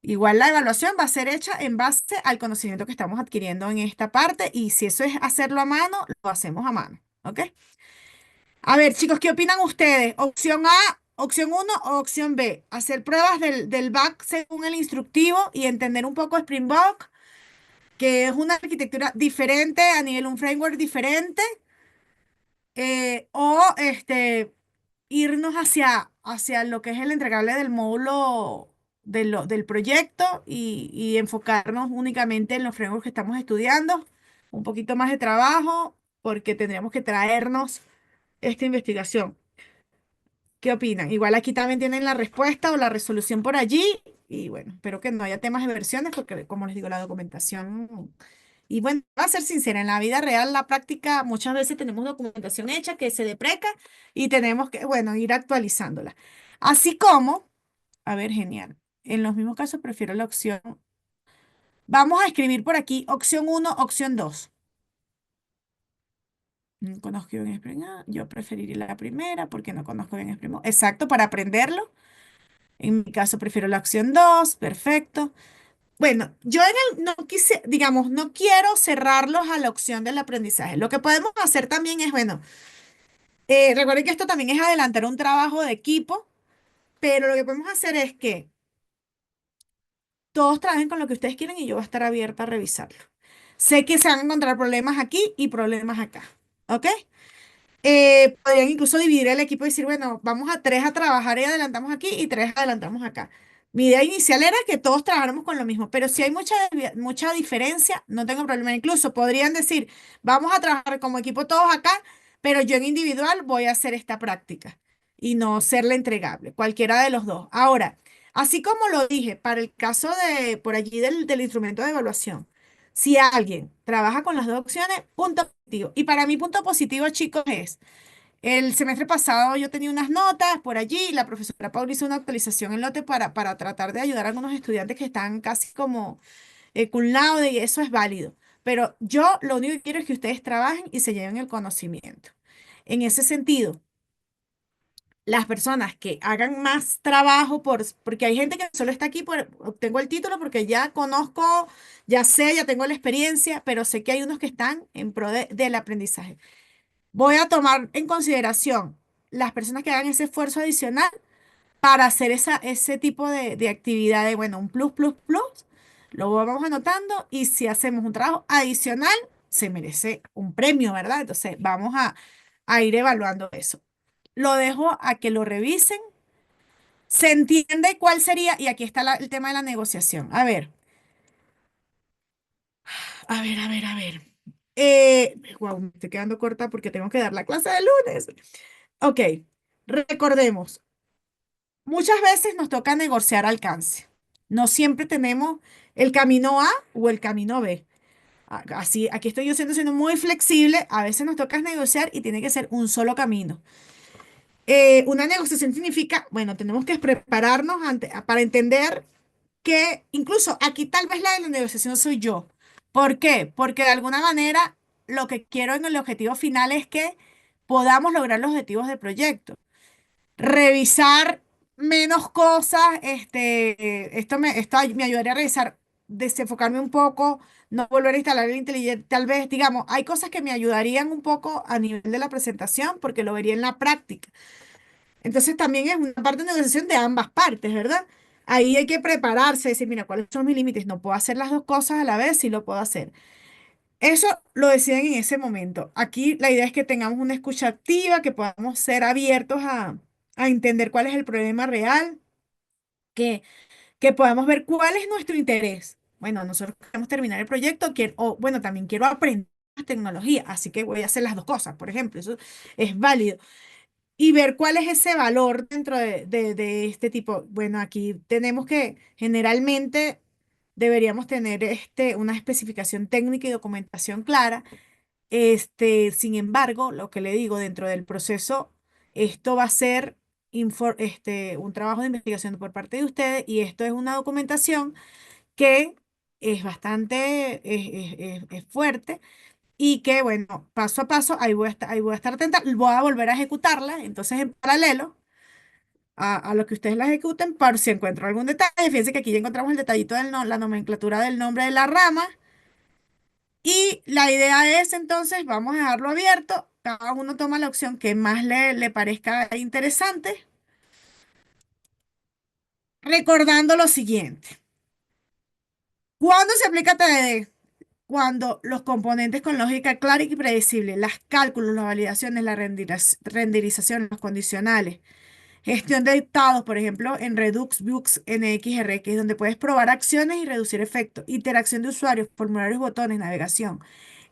A: Igual la evaluación va a ser hecha en base al conocimiento que estamos adquiriendo en esta parte y si eso es hacerlo a mano, lo hacemos a mano. ¿Ok? A ver, chicos, ¿qué opinan ustedes? ¿Opción A, opción uno o opción B? Hacer pruebas del back según el instructivo y entender un poco Springbok, que es una arquitectura diferente a nivel un framework diferente, o irnos hacia lo que es el entregable del módulo del proyecto y enfocarnos únicamente en los frameworks que estamos estudiando. un poquito más de trabajo porque tendríamos que traernos esta investigación. ¿Qué opinan? Igual aquí también tienen la respuesta o la resolución por allí. Y bueno, espero que no haya temas de versiones porque, como les digo, la documentación. Y bueno, va a ser sincera, en la vida real, la práctica, muchas veces tenemos documentación hecha que se depreca y tenemos que, bueno, ir actualizándola. Así como, a ver, genial. En los mismos casos prefiero la opción. Vamos a escribir por aquí opción uno, opción 2. No conozco bien Spring. Yo preferiría la primera porque no conozco bien Spring. Exacto, para aprenderlo. En mi caso prefiero la opción 2, perfecto. Bueno, yo no quise, digamos, no quiero cerrarlos a la opción del aprendizaje. Lo que podemos hacer también es, bueno, recuerden que esto también es adelantar un trabajo de equipo, pero lo que podemos hacer es que todos trabajen con lo que ustedes quieren y yo voy a estar abierta a revisarlo. Sé que se van a encontrar problemas aquí y problemas acá, ¿ok? Podrían incluso dividir el equipo y decir, bueno, vamos a tres a trabajar y adelantamos aquí y tres adelantamos acá. Mi idea inicial era que todos trabajáramos con lo mismo, pero si hay mucha diferencia, no tengo problema. Incluso podrían decir, vamos a trabajar como equipo todos acá, pero yo en individual voy a hacer esta práctica y no serle entregable, cualquiera de los dos. Ahora, así como lo dije, para el caso de por allí del instrumento de evaluación. Si alguien trabaja con las dos opciones, punto positivo. Y para mí, punto positivo, chicos, es el semestre pasado yo tenía unas notas por allí, la profesora Paula hizo una actualización en lote para tratar de ayudar a algunos estudiantes que están casi como cum laude y eso es válido. Pero yo lo único que quiero es que ustedes trabajen y se lleven el conocimiento. En ese sentido, las personas que hagan más trabajo porque hay gente que solo está aquí por obtengo el título porque ya conozco, ya sé, ya tengo la experiencia, pero sé que hay unos que están en pro del aprendizaje. Voy a tomar en consideración las personas que hagan ese esfuerzo adicional para hacer ese tipo de actividad de, bueno, un plus, plus, plus, lo vamos anotando y si hacemos un trabajo adicional, se merece un premio, ¿verdad? Entonces, vamos a ir evaluando eso. Lo dejo a que lo revisen. Se entiende cuál sería, y aquí está el tema de la negociación. A ver. Wow, me estoy quedando corta porque tengo que dar la clase de lunes. Ok, recordemos, muchas veces nos toca negociar alcance. No siempre tenemos el camino A o el camino B. Así, aquí estoy yo siendo muy flexible. A veces nos toca negociar y tiene que ser un solo camino. Una negociación significa, bueno, tenemos que prepararnos para entender que incluso aquí tal vez la de la negociación soy yo. ¿Por qué? Porque de alguna manera lo que quiero en el objetivo final es que podamos lograr los objetivos del proyecto. Revisar menos cosas, esto me ayudaría a revisar, desenfocarme un poco, no volver a instalar el inteligente, tal vez, digamos, hay cosas que me ayudarían un poco a nivel de la presentación porque lo vería en la práctica. Entonces también es una parte de negociación de ambas partes, ¿verdad? Ahí hay que prepararse, decir, mira, ¿cuáles son mis límites? No puedo hacer las dos cosas a la vez, sí lo puedo hacer. Eso lo deciden en ese momento. Aquí la idea es que tengamos una escucha activa, que podamos ser abiertos a entender cuál es el problema real, que, que podamos ver cuál es nuestro interés. Bueno, nosotros queremos terminar el proyecto, o bueno, también quiero aprender tecnología, así que voy a hacer las dos cosas, por ejemplo, eso es válido. Y ver cuál es ese valor dentro de este tipo. Bueno, aquí tenemos que generalmente deberíamos tener una especificación técnica y documentación clara. Sin embargo, lo que le digo, dentro del proceso, esto va a ser un trabajo de investigación por parte de ustedes y esto es una documentación que es bastante es fuerte y que, bueno, paso a paso, ahí voy a estar atenta, voy a volver a ejecutarla, entonces en paralelo a lo que ustedes la ejecuten, por si encuentro algún detalle, fíjense que aquí ya encontramos el detallito la nomenclatura del nombre de la rama, y la idea es entonces, vamos a dejarlo abierto, cada uno toma la opción que más le parezca interesante, recordando lo siguiente, ¿cuándo se aplica TDD? Cuando los componentes con lógica clara y predecible, las cálculos, las validaciones, la renderización, los condicionales, gestión de dictados, por ejemplo, en Redux, Vux, NXR, que es donde puedes probar acciones y reducir efectos, interacción de usuarios, formularios, botones, navegación.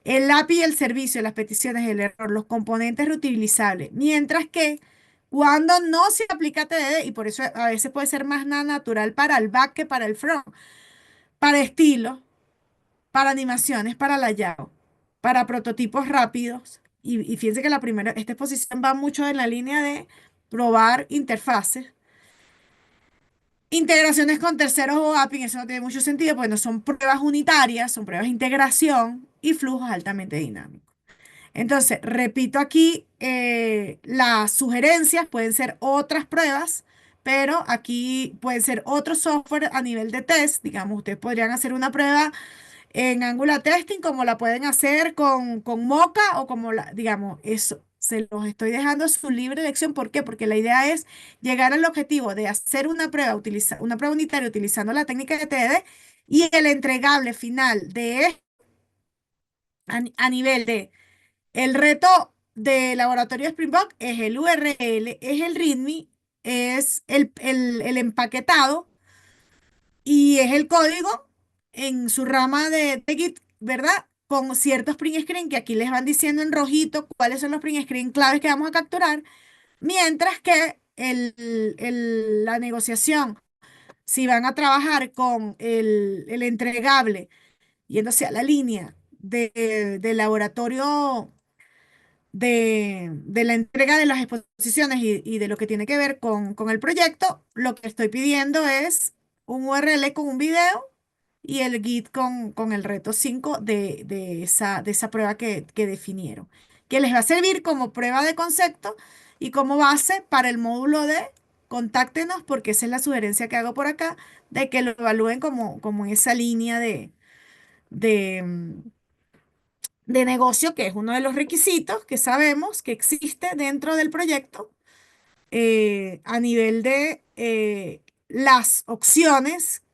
A: el API y el servicio, las peticiones, el error, los componentes reutilizables. Mientras que cuando no se aplica TDD, y por eso a veces puede ser más natural para el back que para el front, para estilo, para animaciones, para layout, para prototipos rápidos. Y fíjense que esta exposición va mucho en la línea de probar interfaces. Integraciones con terceros o API, eso no tiene mucho sentido, porque no son pruebas unitarias, son pruebas de integración y flujos altamente dinámicos. Entonces, repito aquí, las sugerencias pueden ser otras pruebas, pero aquí pueden ser otro software a nivel de test. Digamos, ustedes podrían hacer una prueba en Angular Testing como la pueden hacer con Mocha o como digamos, eso. Se los estoy dejando a su libre elección. ¿Por qué? Porque la idea es llegar al objetivo de hacer una prueba unitaria utilizando la técnica de TDD y el entregable final a nivel de el reto de laboratorio de Springbok es el URL, es el README, es el empaquetado y es el código en su rama de Git, ¿verdad? Con ciertos print screen que aquí les van diciendo en rojito cuáles son los print screen claves que vamos a capturar, mientras que la negociación, si van a trabajar con el entregable, yéndose a la línea de laboratorio de la entrega de las exposiciones y de lo que tiene que ver con el proyecto, lo que estoy pidiendo es un URL con un video y el Git con el reto 5 de esa prueba que definieron, que les va a servir como prueba de concepto y como base para el módulo de contáctenos, porque esa es la sugerencia que hago por acá, de que lo evalúen como en esa línea de, mm, de negocio, que es uno de los requisitos que sabemos que existe dentro del proyecto a nivel de las opciones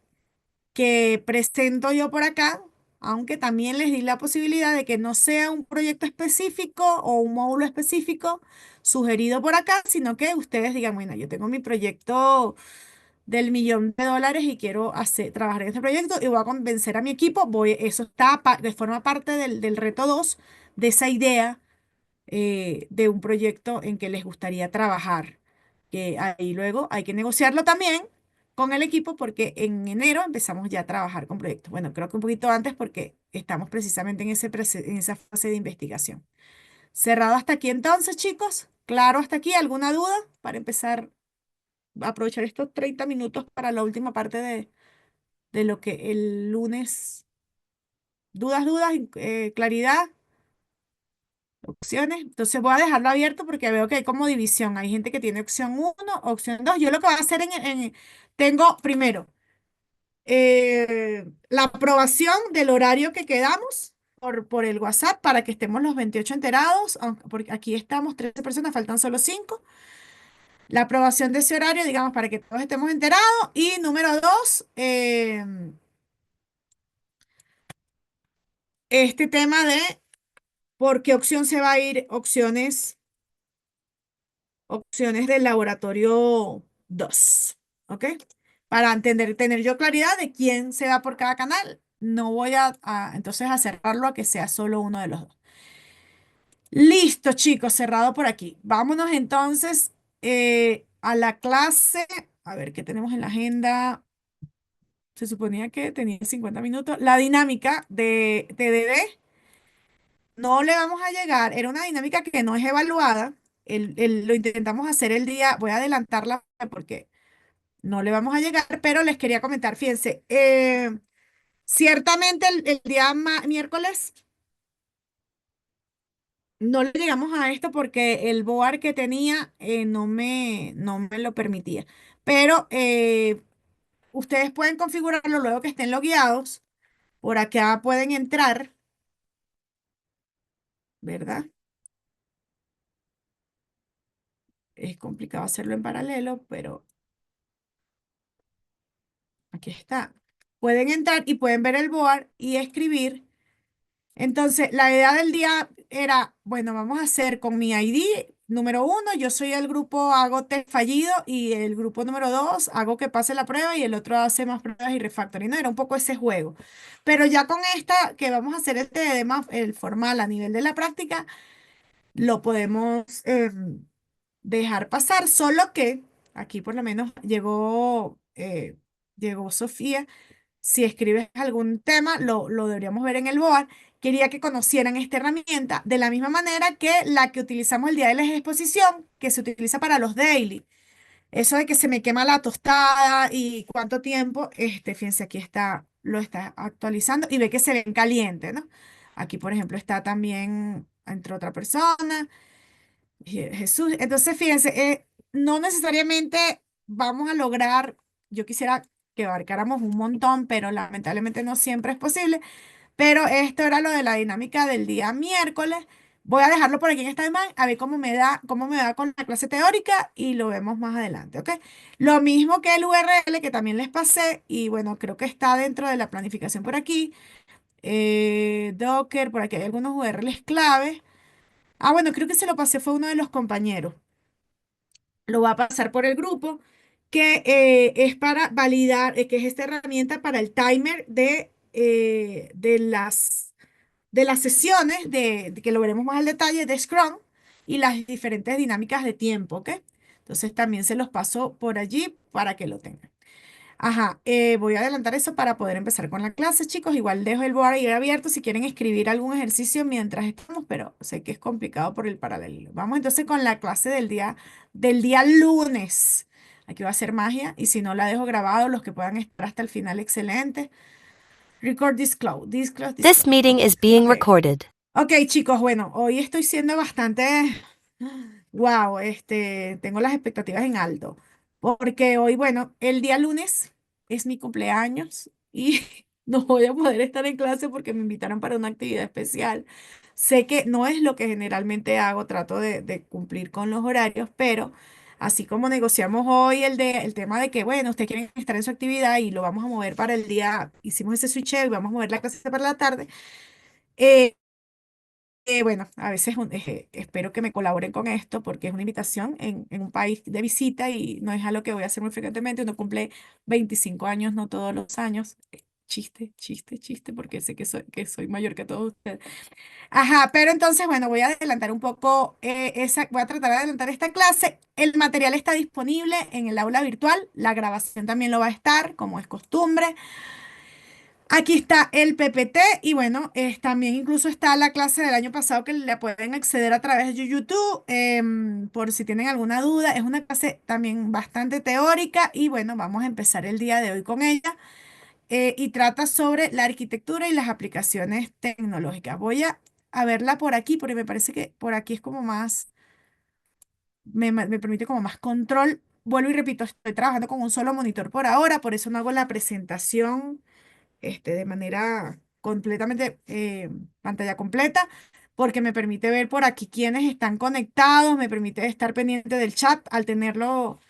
A: que presento yo por acá, aunque también les di la posibilidad de que no sea un proyecto específico o un módulo específico sugerido por acá, sino que ustedes digan, bueno, yo tengo mi proyecto del $1.000.000 y quiero trabajar en este proyecto y voy a convencer a mi equipo, eso forma parte del reto 2 de esa idea de un proyecto en que les gustaría trabajar. Que ahí luego hay que negociarlo también con el equipo porque en enero empezamos ya a trabajar con proyectos. Bueno, creo que un poquito antes porque estamos precisamente en esa fase de investigación. Cerrado hasta aquí entonces, chicos. Claro, hasta aquí. ¿Alguna duda para empezar a aprovechar estos 30 minutos para la última parte de lo que el lunes, dudas, claridad? Opciones. Entonces voy a dejarlo abierto porque veo que hay como división. Hay gente que tiene opción uno, opción 2. Yo lo que voy a hacer tengo primero la aprobación del horario que quedamos por el WhatsApp para que estemos los 28 enterados, porque aquí estamos 13 personas, faltan solo 5. La aprobación de ese horario, digamos, para que todos estemos enterados. Y número 2, este tema de por qué opción se va a ir, opciones del laboratorio 2, ¿ok? Para tener yo claridad de quién se va por cada canal, no voy entonces a cerrarlo a que sea solo uno de los dos. Listo, chicos, cerrado por aquí. Vámonos entonces a la clase. A ver qué tenemos en la agenda. Se suponía que tenía 50 minutos. La dinámica de TDD. No le vamos a llegar, era una dinámica que no es evaluada. Lo intentamos hacer el día, voy a adelantarla porque no le vamos a llegar, pero les quería comentar, fíjense, ciertamente el día miércoles no le llegamos a esto porque el board que tenía no me lo permitía, pero ustedes pueden configurarlo luego que estén logueados, por acá pueden entrar, ¿verdad? Es complicado hacerlo en paralelo, pero aquí está. Pueden entrar y pueden ver el board y escribir. Entonces, la idea del día era, bueno, vamos a hacer con mi ID, número uno, yo soy el grupo hago test fallido y el grupo número dos hago que pase la prueba y el otro hace más pruebas y refactoring. No, era un poco ese juego. Pero ya con esta que vamos a hacer este de más, el formal a nivel de la práctica, lo podemos dejar pasar, solo que aquí por lo menos llegó Sofía. Si escribes algún tema, lo deberíamos ver en el board. Quería que conocieran esta herramienta de la misma manera que la que utilizamos el día de la exposición, que se utiliza para los daily. Eso de que se me quema la tostada y cuánto tiempo, fíjense, aquí está, lo está actualizando y ve que se ven caliente, ¿no? Aquí, por ejemplo, está también entre otra persona. Jesús, entonces fíjense, no necesariamente vamos a lograr, yo quisiera que abarcáramos un montón, pero lamentablemente no siempre es posible, pero esto era lo de la dinámica del día miércoles. Voy a dejarlo por aquí en esta imagen, a ver cómo me da con la clase teórica y lo vemos más adelante, ¿ok? Lo mismo que el URL que también les pasé y bueno, creo que está dentro de la planificación por aquí. Docker, por aquí hay algunos URLs claves. Ah, bueno, creo que se lo pasé, fue uno de los compañeros. Lo va a pasar por el grupo, que es para validar, que es esta herramienta para el timer de las sesiones, de que lo veremos más al detalle, de Scrum y las diferentes dinámicas de tiempo, ¿ok? Entonces también se los paso por allí para que lo tengan. Ajá, voy a adelantar eso para poder empezar con la clase, chicos. Igual dejo el board ahí abierto si quieren escribir algún ejercicio mientras estamos, pero sé que es complicado por el paralelo. Vamos entonces con la clase del día lunes. Aquí va a ser magia y si no la dejo grabado, los que puedan estar hasta el final, excelente. Record disclose, disclose,
C: This
A: disclose.
C: meeting
A: Ok,
C: is being
A: ok.
C: recorded.
A: Ok, chicos, bueno, hoy estoy siendo bastante, wow, tengo las expectativas en alto, porque hoy, bueno, el día lunes es mi cumpleaños y no voy a poder estar en clase porque me invitaron para una actividad especial. Sé que no es lo que generalmente hago, trato de cumplir con los horarios, pero así como negociamos hoy el tema de que, bueno, ustedes quieren estar en su actividad y lo vamos a mover para el día, hicimos ese switch y vamos a mover la clase para la tarde. eh, bueno, a veces espero que me colaboren con esto porque es una invitación en un país de visita y no es algo que voy a hacer muy frecuentemente. Uno cumple 25 años, no todos los años. Chiste, chiste, chiste, porque sé que soy mayor que todos ustedes. Ajá, pero entonces, bueno, voy a adelantar un poco voy a tratar de adelantar esta clase. El material está disponible en el aula virtual, la grabación también lo va a estar, como es costumbre. Aquí está el PPT y bueno, también incluso está la clase del año pasado que la pueden acceder a través de YouTube por si tienen alguna duda. Es una clase también bastante teórica y bueno, vamos a empezar el día de hoy con ella y trata sobre la arquitectura y las aplicaciones tecnológicas. A verla por aquí porque me parece que por aquí es como más, me permite como más control. Vuelvo y repito, estoy trabajando con un solo monitor por ahora, por eso no hago la presentación de manera completamente pantalla completa, porque me permite ver por aquí quiénes están conectados, me permite estar pendiente del chat al tenerlo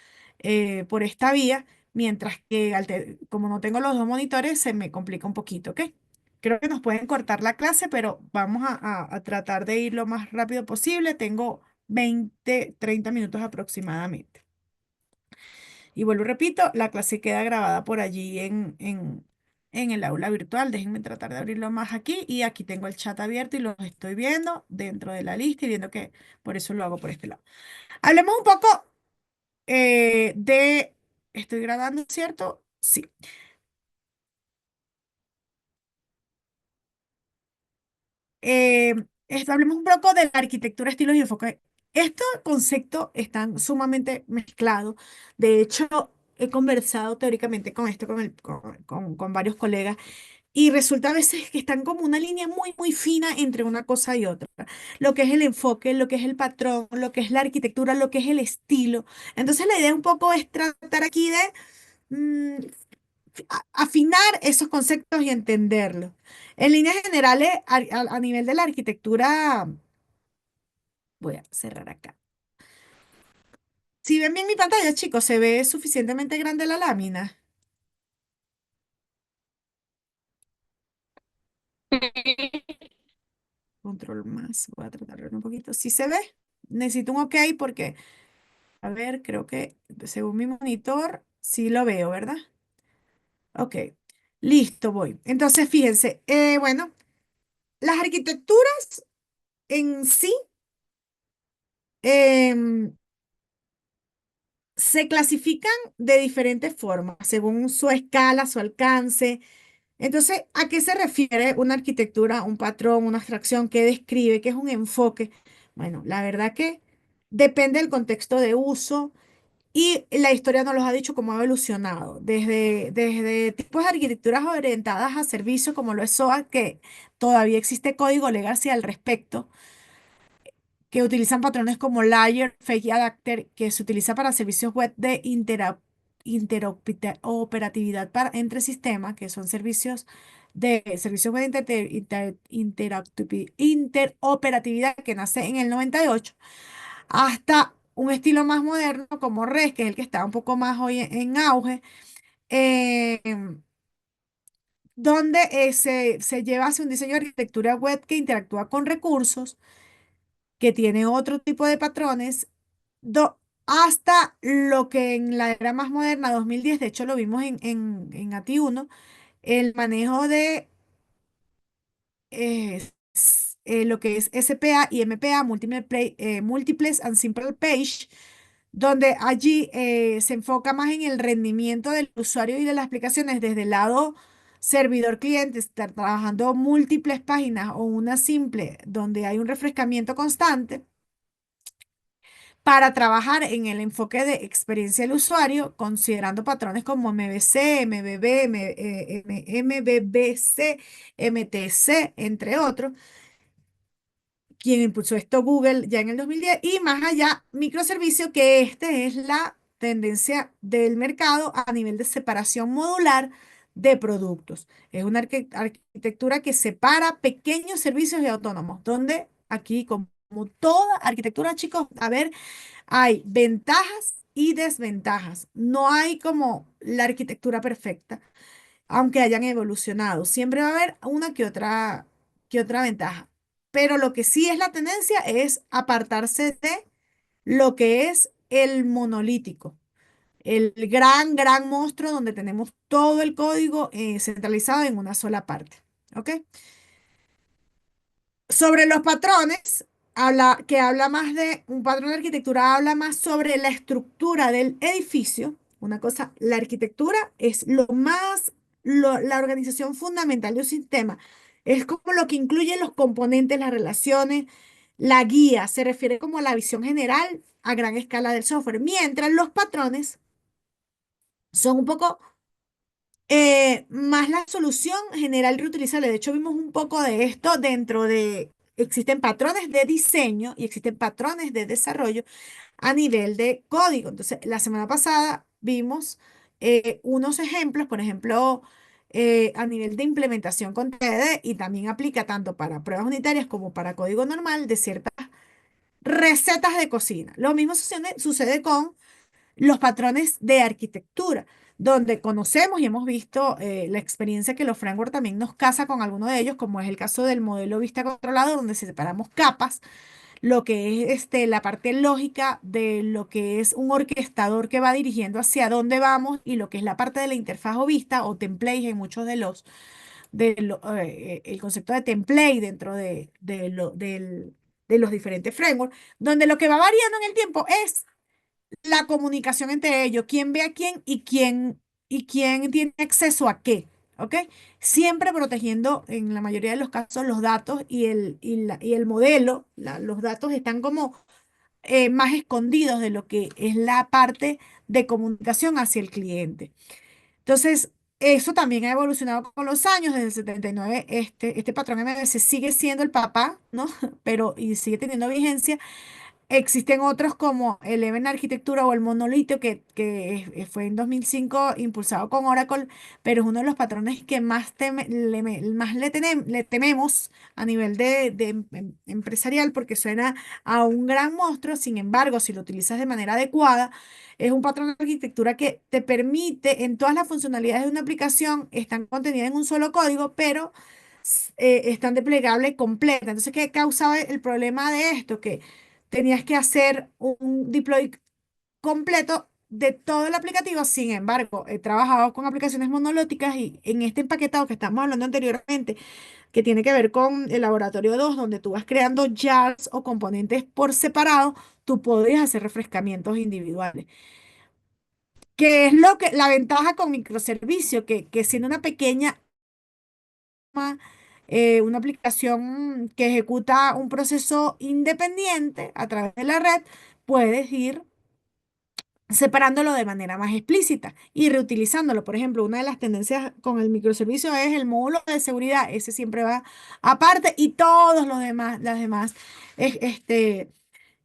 A: por esta vía, mientras que como no tengo los dos monitores, se me complica un poquito, ¿ok? Creo que nos pueden cortar la clase, pero vamos a tratar de ir lo más rápido posible. Tengo 30 minutos aproximadamente. Y vuelvo y repito, la clase queda grabada por allí en el aula virtual. Déjenme tratar de abrirlo más aquí. Y aquí tengo el chat abierto y los estoy viendo dentro de la lista y viendo que por eso lo hago por este lado. Hablemos un poco de... ¿Estoy grabando, cierto? Sí. Eh, hablemos un poco de la arquitectura, estilos y enfoque. Estos conceptos están sumamente mezclados. De hecho, he conversado teóricamente con esto con varios colegas. Y resulta a veces que están como una línea muy, muy fina entre una cosa y otra. Lo que es el enfoque, lo que es el patrón, lo que es la arquitectura, lo que es el estilo. Entonces la idea un poco es tratar aquí de mm, afinar esos conceptos y entenderlos. En líneas generales, a nivel de la arquitectura, voy a cerrar acá. Si ven bien mi pantalla, chicos, se ve suficientemente grande la lámina. Control más, voy a tratar de ver un poquito. ¿Sí se ve? necesito un OK porque, a ver, creo que según mi monitor, sí lo veo, ¿verdad? Ok, listo, voy. Entonces, fíjense, bueno, las arquitecturas en sí em, se clasifican de diferentes formas, según su escala, su alcance. Entonces, ¿a qué se refiere una arquitectura, un patrón, una abstracción? ¿Qué describe? ¿Qué es un enfoque? Bueno, la verdad que depende del contexto de uso y la historia nos los ha dicho cómo ha evolucionado. Desde tipos de arquitecturas orientadas a servicios como lo es SOA, que todavía existe código legacy al respecto, que utilizan patrones como Layer, Fake y Adapter, que se utiliza para servicios web de interoperatividad entre sistemas, que son servicios web de interoperatividad que nace en el 98, hasta un estilo más moderno como REST, que es el que está un poco más hoy en auge, eh, donde se lleva hacia un diseño de arquitectura web que interactúa con recursos, que tiene otro tipo de patrones, hasta lo que en la era más moderna, 2010, de hecho lo vimos en ATI 1, el manejo de lo que es SPA y MPA, Multiples and Simple Page, donde allí se enfoca más en el rendimiento del usuario y de las aplicaciones desde el lado servidor cliente, estar trabajando múltiples páginas o una simple donde hay un refrescamiento constante para trabajar en el enfoque de experiencia del usuario, considerando patrones como MVC, MVB, MVBC, MTC, entre otros. Quien impulsó esto, Google, ya en el 2010, y más allá, microservicio, que este es la tendencia del mercado a nivel de separación modular de productos. Es una arquitectura que separa pequeños servicios y autónomos, donde aquí, como toda arquitectura, chicos, a ver, hay ventajas y desventajas. No hay como la arquitectura perfecta, aunque hayan evolucionado. Siempre va a haber una que otra ventaja. Pero lo que sí es la tendencia es apartarse de lo que es el monolítico, el gran monstruo donde tenemos todo el código centralizado en una sola parte. ¿Ok? Sobre los patrones, habla más de, un patrón de arquitectura habla más sobre la estructura del edificio. Una cosa, la arquitectura es la organización fundamental de un sistema. Es como lo que incluye los componentes, las relaciones, la guía. Se refiere como a la visión general a gran escala del software. Mientras los patrones son un poco más la solución general reutilizable. De hecho, vimos un poco de esto existen patrones de diseño y existen patrones de desarrollo a nivel de código. Entonces, la semana pasada vimos unos ejemplos, por ejemplo, a nivel de implementación con TDD, y también aplica tanto para pruebas unitarias como para código normal de ciertas recetas de cocina. Lo mismo sucede con los patrones de arquitectura, donde conocemos y hemos visto la experiencia que los frameworks también nos casa con alguno de ellos, como es el caso del modelo vista controlado, donde separamos capas, lo que es la parte lógica de lo que es un orquestador que va dirigiendo hacia dónde vamos, y lo que es la parte de la interfaz o vista o template en muchos el concepto de template dentro de los diferentes frameworks, donde lo que va variando en el tiempo es la comunicación entre ellos, quién ve a quién y quién tiene acceso a qué, ¿ok? Siempre protegiendo, en la mayoría de los casos, los datos y el modelo. Los datos están como más escondidos de lo que es la parte de comunicación hacia el cliente. Entonces, eso también ha evolucionado con los años. Desde el 79, este patrón MVC sigue siendo el papá, ¿no? Pero y sigue teniendo vigencia. Existen otros como el Eleven Arquitectura o el monolito fue en 2005 impulsado con Oracle, pero es uno de los patrones que más le tememos a nivel empresarial, porque suena a un gran monstruo. Sin embargo, si lo utilizas de manera adecuada, es un patrón de arquitectura que te permite, en todas las funcionalidades de una aplicación, están contenidas en un solo código, pero están desplegables completa. Entonces, ¿qué causaba el problema de esto? Que tenías que hacer un deploy completo de todo el aplicativo. Sin embargo, he trabajado con aplicaciones monolíticas y en este empaquetado que estamos hablando anteriormente, que tiene que ver con el laboratorio 2 donde tú vas creando jars o componentes por separado, tú podrías hacer refrescamientos individuales. ¿Qué es lo que la ventaja con microservicio? Que siendo una pequeña, una aplicación que ejecuta un proceso independiente a través de la red, puedes ir separándolo de manera más explícita y reutilizándolo. Por ejemplo, una de las tendencias con el microservicio es el módulo de seguridad. Ese siempre va aparte y todos los demás, las demás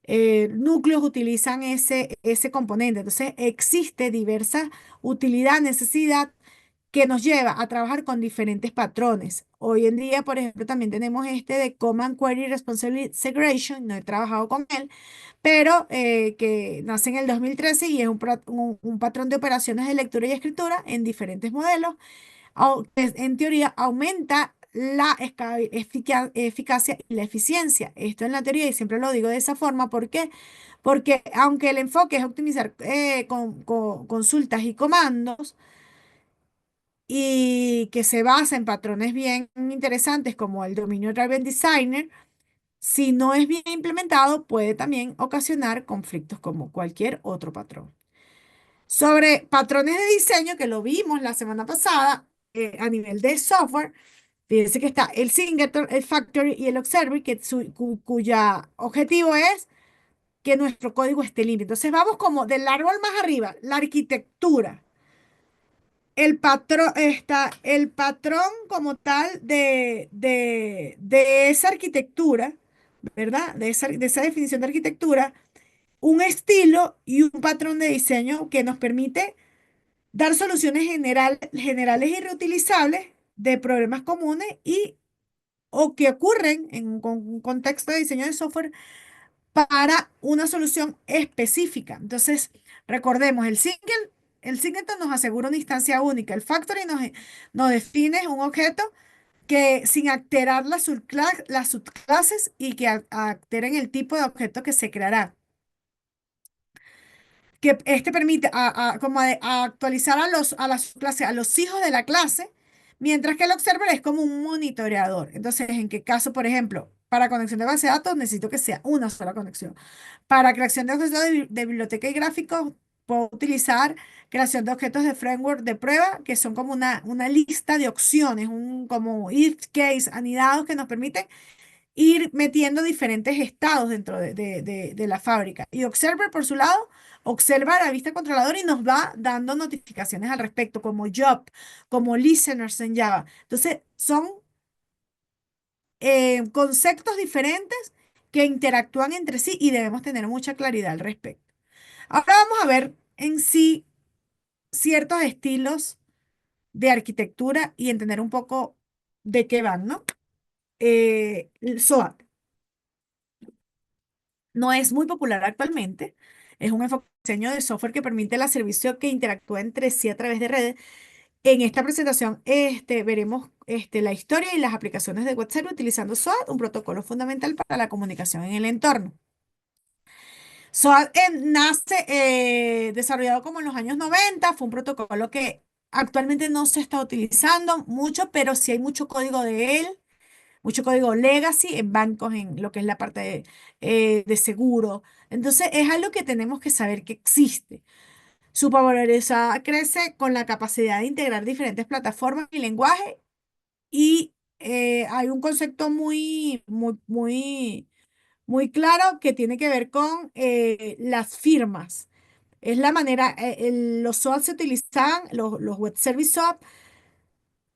A: núcleos utilizan ese componente. Entonces, existe diversa utilidad, necesidad que nos lleva a trabajar con diferentes patrones. Hoy en día, por ejemplo, también tenemos este de Command Query Responsibility Segregation, no he trabajado con él, pero que nace en el 2013 y es un patrón de operaciones de lectura y escritura en diferentes modelos, que en teoría aumenta la eficacia y la eficiencia. Esto en la teoría, y siempre lo digo de esa forma, ¿por qué? Porque aunque el enfoque es optimizar consultas y comandos, y que se basa en patrones bien interesantes como el dominio Driven Designer, si no es bien implementado, puede también ocasionar conflictos como cualquier otro patrón. Sobre patrones de diseño, que lo vimos la semana pasada a nivel de software, fíjense que está el Singleton, el Factory y el Observer, cuya objetivo es que nuestro código esté limpio. Entonces vamos como del árbol más arriba, la arquitectura. El patrón como tal de esa arquitectura, ¿verdad? De esa definición de arquitectura, un estilo y un patrón de diseño que nos permite dar soluciones generales y reutilizables de problemas comunes y o que ocurren en un contexto de diseño de software para una solución específica. Entonces, recordemos, el singleton nos asegura una instancia única, el factory nos define un objeto que sin alterar las subclases y que alteren el tipo de objeto que se creará, que este permite a actualizar a la subclase, a los hijos de la clase, mientras que el observer es como un monitoreador. Entonces, ¿en qué caso, por ejemplo, para conexión de base de datos necesito que sea una sola conexión? Para creación de objetos de biblioteca y gráficos, puedo utilizar creación de objetos de framework de prueba, que son como una lista de opciones, como if case, anidados que nos permiten ir metiendo diferentes estados dentro de la fábrica. Y Observer, por su lado, observa la vista controladora y nos va dando notificaciones al respecto, como job, como listeners en Java. Entonces, son conceptos diferentes que interactúan entre sí y debemos tener mucha claridad al respecto. Ahora vamos a ver en sí ciertos estilos de arquitectura y entender un poco de qué van, ¿no? El SOAT no es muy popular actualmente. Es un enfoque de diseño de software que permite el servicio que interactúa entre sí a través de redes. En esta presentación veremos la historia y las aplicaciones de web server utilizando SOAT, un protocolo fundamental para la comunicación en el entorno. SOAT nace desarrollado como en los años 90, fue un protocolo que actualmente no se está utilizando mucho, pero sí hay mucho código de él, mucho código legacy en bancos, en lo que es la parte de seguro. Entonces, es algo que tenemos que saber que existe. Su popularidad crece con la capacidad de integrar diferentes plataformas y lenguajes y hay un concepto muy claro que tiene que ver con las firmas. Es la manera, los SOAP se utilizan, los Web Service SOAP,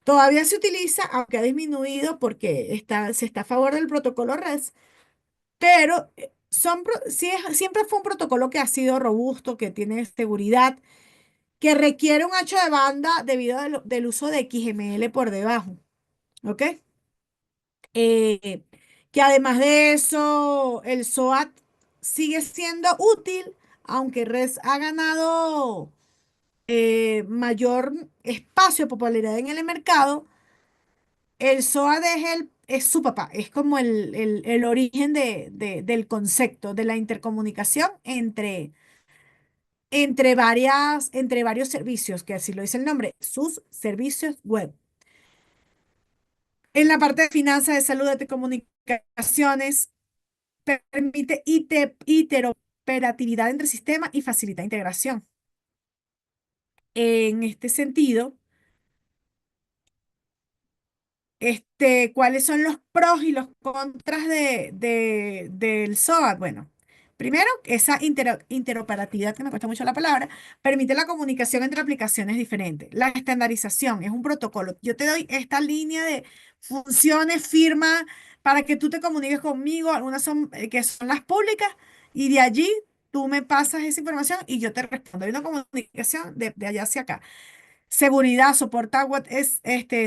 A: todavía se utiliza, aunque ha disminuido porque se está a favor del protocolo REST, pero siempre fue un protocolo que ha sido robusto, que tiene seguridad, que requiere un ancho de banda debido del uso de XML por debajo, ¿ok? Eh, que además de eso, el SOAT sigue siendo útil, aunque REST ha ganado mayor espacio, popularidad en el mercado. El SOAT es es su papá, es como el origen del concepto de la intercomunicación entre varios servicios, que así lo dice el nombre, sus servicios web. En la parte de finanzas, de salud, de comunicaciones, permite interoperatividad entre sistemas y facilita integración. En este sentido, ¿cuáles son los pros y los contras del SOA? Bueno, primero, esa interoperatividad, que me cuesta mucho la palabra, permite la comunicación entre aplicaciones diferentes. La estandarización es un protocolo. Yo te doy esta línea de funciones, firma, para que tú te comuniques conmigo. Algunas son, que son las públicas, y de allí tú me pasas esa información y yo te respondo. Hay una comunicación de allá hacia acá. Seguridad, soporta what es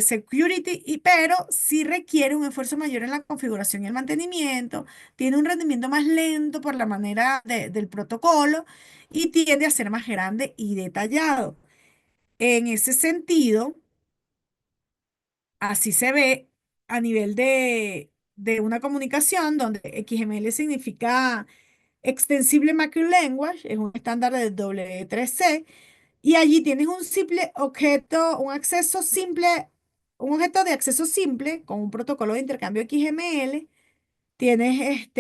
A: security, pero sí requiere un esfuerzo mayor en la configuración y el mantenimiento, tiene un rendimiento más lento por la manera del protocolo y tiende a ser más grande y detallado. En ese sentido, así se ve a nivel de una comunicación donde XML significa Extensible Macro Language, es un estándar de W3C. Y allí tienes un simple objeto, un objeto de acceso simple con un protocolo de intercambio XML. Tienes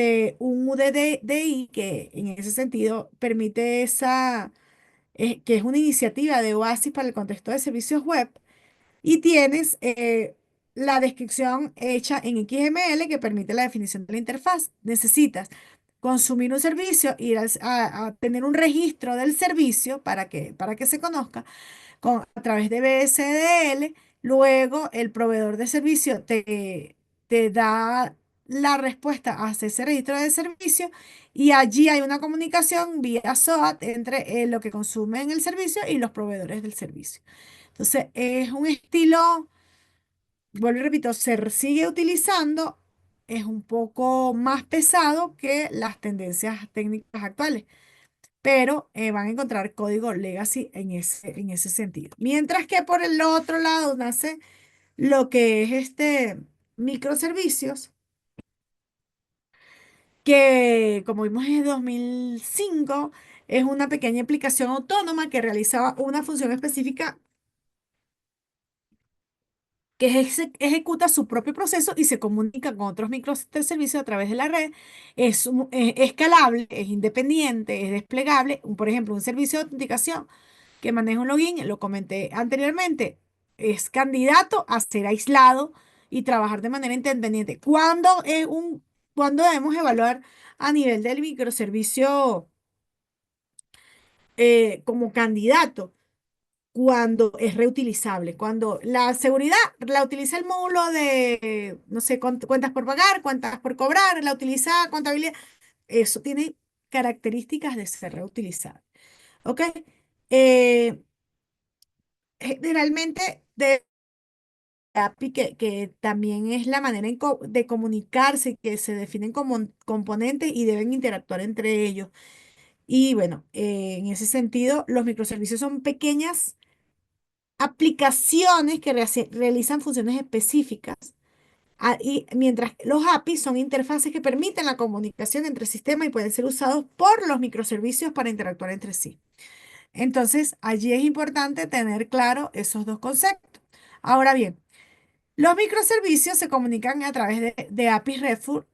A: un UDDI que en ese sentido permite que es una iniciativa de Oasis para el contexto de servicios web. Y tienes la descripción hecha en XML que permite la definición de la interfaz. Necesitas consumir un servicio, a tener un registro del servicio para que se conozca a través de BSDL. Luego el proveedor de servicio te da la respuesta hacia ese registro de servicio y allí hay una comunicación vía SOAT entre lo que consumen el servicio y los proveedores del servicio. Entonces, es un estilo, vuelvo y repito, se sigue utilizando, es un poco más pesado que las tendencias técnicas actuales, pero van a encontrar código legacy en ese sentido. Mientras que por el otro lado nace lo que es microservicios, que como vimos en 2005, es una pequeña aplicación autónoma que realizaba una función específica que ejecuta su propio proceso y se comunica con otros microservicios a través de la red. Es escalable, es independiente, es desplegable. Por ejemplo, un servicio de autenticación que maneja un login, lo comenté anteriormente, es candidato a ser aislado y trabajar de manera independiente. ¿Cuándo debemos evaluar a nivel del microservicio como candidato? Cuando es reutilizable, cuando la seguridad la utiliza el módulo de, no sé, cuentas por pagar, cuentas por cobrar, la utiliza contabilidad, eso tiene características de ser reutilizable, ¿ok? Eh, Generalmente de API, que también es la manera de comunicarse, que se definen como componentes y deben interactuar entre ellos. Y bueno, en ese sentido, los microservicios son pequeñas aplicaciones que realizan funciones específicas. Y mientras los APIs son interfaces que permiten la comunicación entre sistemas y pueden ser usados por los microservicios para interactuar entre sí. Entonces, allí es importante tener claro esos dos conceptos. Ahora bien, los microservicios se comunican a través de APIs RESTful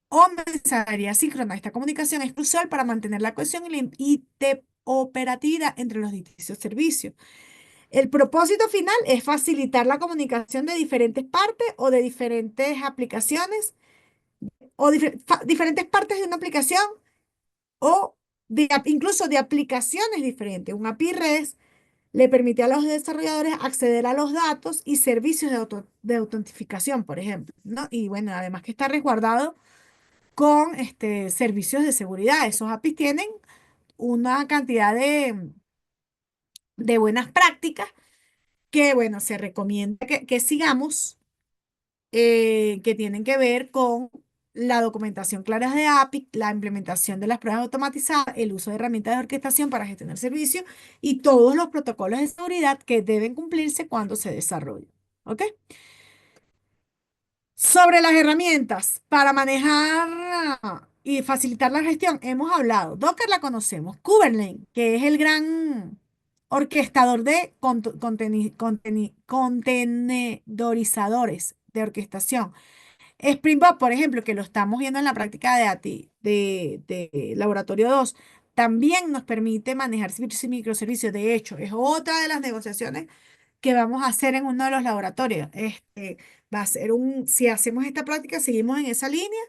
A: o mensajería síncrona. Esta comunicación es crucial para mantener la cohesión y la interoperatividad entre los distintos servicios. El propósito final es facilitar la comunicación de diferentes partes o de diferentes aplicaciones o diferentes partes de una aplicación o incluso de aplicaciones diferentes. Un API REST le permite a los desarrolladores acceder a los datos y servicios de autentificación, por ejemplo, ¿no? Y bueno, además que está resguardado con servicios de seguridad. Esos APIs tienen una cantidad de buenas prácticas que, bueno, se recomienda que sigamos, que tienen que ver con la documentación clara de API, la implementación de las pruebas automatizadas, el uso de herramientas de orquestación para gestionar servicios y todos los protocolos de seguridad que deben cumplirse cuando se desarrolla. ¿Ok? Sobre las herramientas para manejar y facilitar la gestión, hemos hablado. Docker la conocemos. Kubernetes, que es el gran orquestador de contenedorizadores de orquestación. Springboard, por ejemplo, que lo estamos viendo en la práctica de Laboratorio 2, también nos permite manejar servicios y microservicios. De hecho, es otra de las negociaciones que vamos a hacer en uno de los laboratorios. Va a ser si hacemos esta práctica, seguimos en esa línea.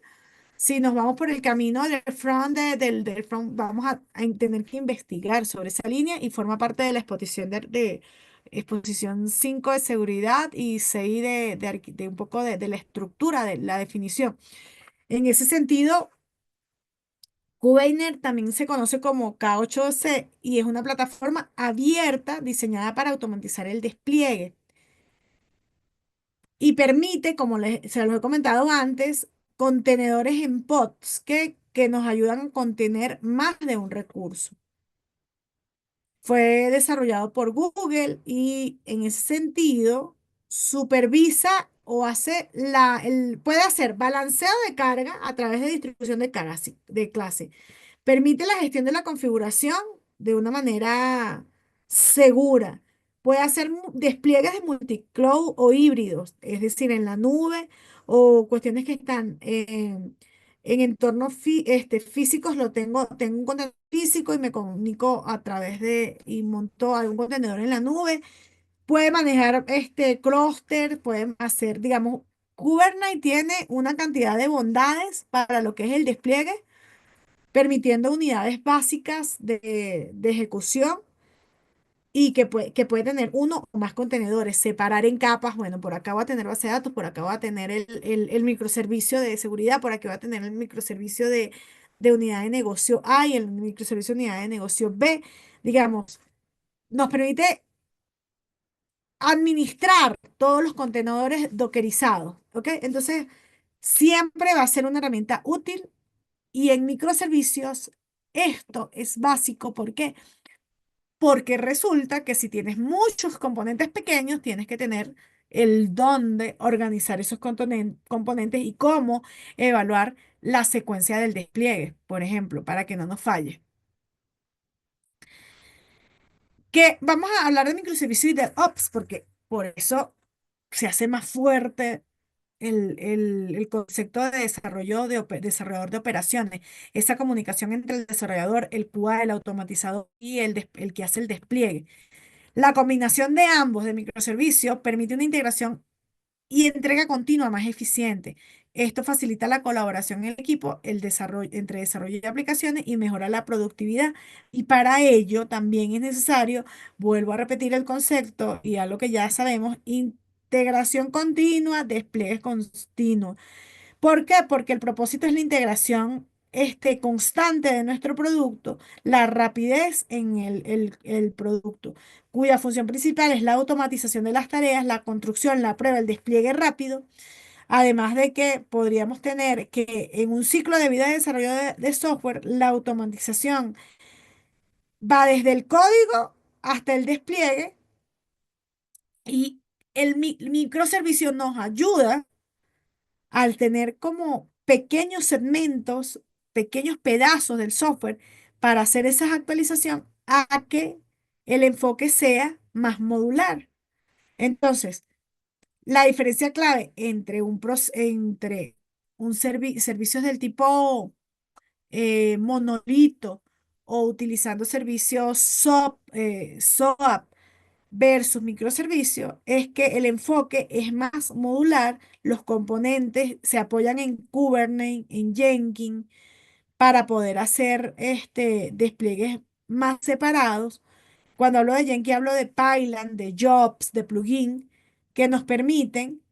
A: Si nos vamos por el camino del front, del front, vamos a tener que investigar sobre esa línea y forma parte de la exposición de exposición 5 de seguridad y 6 de un poco de la estructura, de la definición. En ese sentido, Kubernetes también se conoce como K8C y es una plataforma abierta diseñada para automatizar el despliegue y permite, como se los he comentado antes, contenedores en pods que nos ayudan a contener más de un recurso. Fue desarrollado por Google y en ese sentido supervisa o puede hacer balanceo de carga a través de distribución de clase. Permite la gestión de la configuración de una manera segura. Puede hacer despliegues de multicloud o híbridos, es decir, en la nube o cuestiones que están en entornos físicos. Tengo un contenedor físico y me comunico a través y monto algún contenedor en la nube. Puede manejar este clúster, puede hacer, digamos, Kubernetes tiene una cantidad de bondades para lo que es el despliegue permitiendo unidades básicas de ejecución y que puede tener uno o más contenedores, separar en capas. Bueno, por acá va a tener base de datos, por acá va a tener el microservicio de seguridad, por aquí va a tener el microservicio de unidad de negocio A y el microservicio de unidad de negocio B. Digamos, nos permite administrar todos los contenedores dockerizados, ¿ok? Entonces, siempre va a ser una herramienta útil. Y en microservicios, esto es básico. ¿Por qué? Porque resulta que si tienes muchos componentes pequeños, tienes que tener el dónde organizar esos componentes y cómo evaluar la secuencia del despliegue, por ejemplo, para que no nos falle. Que vamos a hablar de microservicios y de ops, porque por eso se hace más fuerte el concepto de desarrollador de operaciones, esa comunicación entre el desarrollador, el QA, el automatizador y el que hace el despliegue. La combinación de ambos de microservicios permite una integración y entrega continua más eficiente. Esto facilita la colaboración en el equipo, entre desarrollo y aplicaciones y mejora la productividad. Y para ello también es necesario, vuelvo a repetir el concepto y a lo que ya sabemos, integración continua, despliegue continuo. ¿Por qué? Porque el propósito es la integración constante de nuestro producto, la rapidez en el producto, cuya función principal es la automatización de las tareas, la construcción, la prueba, el despliegue rápido. Además de que podríamos tener que en un ciclo de vida de desarrollo de software, la automatización va desde el código hasta el despliegue y el microservicio nos ayuda al tener como pequeños segmentos, pequeños pedazos del software para hacer esa actualización a que el enfoque sea más modular. Entonces, la diferencia clave entre servicios del tipo monolito o utilizando servicios SOAP versus microservicio es que el enfoque es más modular, los componentes se apoyan en Kubernetes, en Jenkins, para poder hacer despliegues más separados. Cuando hablo de Jenkins, hablo de Python, de Jobs, de plugin, que nos permiten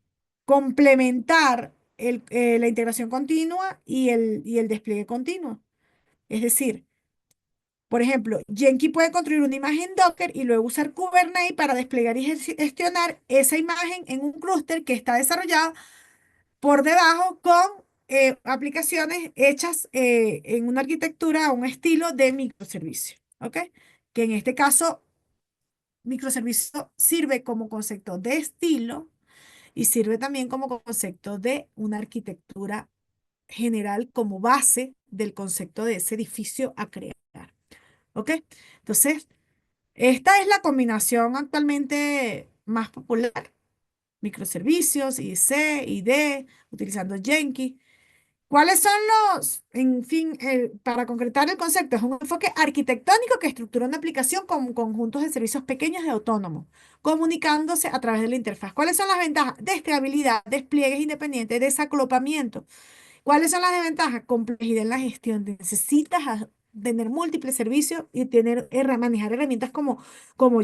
A: complementar la integración continua y el despliegue continuo. Es decir, por ejemplo, Jenkins puede construir una imagen Docker y luego usar Kubernetes para desplegar y gestionar esa imagen en un clúster que está desarrollado por debajo con aplicaciones hechas en una arquitectura, un estilo de microservicio, ¿ok? Que en este caso, microservicio sirve como concepto de estilo y sirve también como concepto de una arquitectura general como base del concepto de ese edificio a crear. ¿Ok? Entonces, esta es la combinación actualmente más popular. Microservicios, IC, ID, utilizando Jenkins. ¿Cuáles son en fin, para concretar el concepto, es un enfoque arquitectónico que estructura una aplicación con conjuntos de servicios pequeños y autónomos, comunicándose a través de la interfaz? ¿Cuáles son las ventajas? De escalabilidad, despliegues independientes, desacolopamiento. ¿Cuáles son las desventajas? Complejidad en la gestión. Necesitas tener múltiples servicios y manejar herramientas como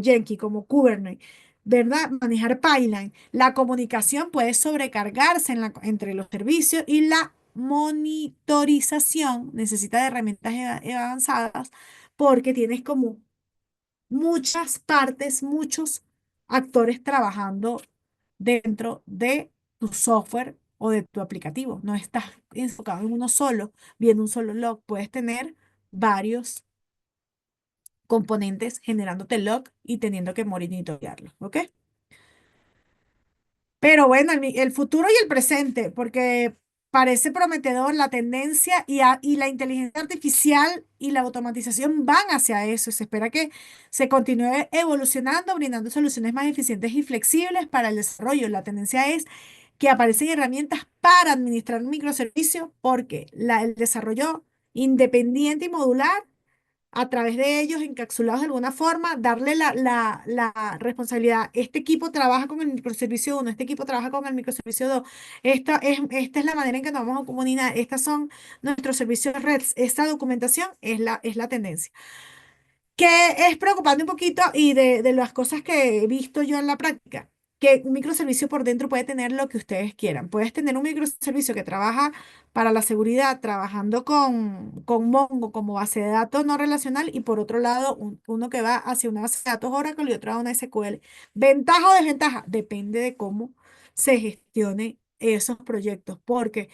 A: Jenkins, como Kubernetes, ¿verdad? Manejar pipeline. La comunicación puede sobrecargarse entre los servicios y la monitorización necesita de herramientas avanzadas porque tienes como muchas partes, muchos actores trabajando dentro de tu software o de tu aplicativo. No estás enfocado en uno solo, viendo un solo log. Puedes tener varios componentes generándote log y teniendo que monitorearlo, ¿ok? Pero bueno, el futuro y el presente, porque parece prometedor la tendencia y la inteligencia artificial y la automatización van hacia eso. Se espera que se continúe evolucionando, brindando soluciones más eficientes y flexibles para el desarrollo. La tendencia es que aparecen herramientas para administrar microservicios porque el desarrollo independiente y modular a través de ellos, encapsulados de alguna forma, darle la responsabilidad. Este equipo trabaja con el microservicio uno, este equipo trabaja con el microservicio 2. Esta es la manera en que nos vamos a comunicar. Estas son nuestros servicios REDs. Esta documentación es la tendencia que es preocupante un poquito y de las cosas que he visto yo en la práctica, que un microservicio por dentro puede tener lo que ustedes quieran. Puedes tener un microservicio que trabaja para la seguridad, trabajando con Mongo como base de datos no relacional y por otro lado uno que va hacia una base de datos Oracle y otro a una SQL. ¿Ventaja o desventaja? Depende de cómo se gestione esos proyectos, porque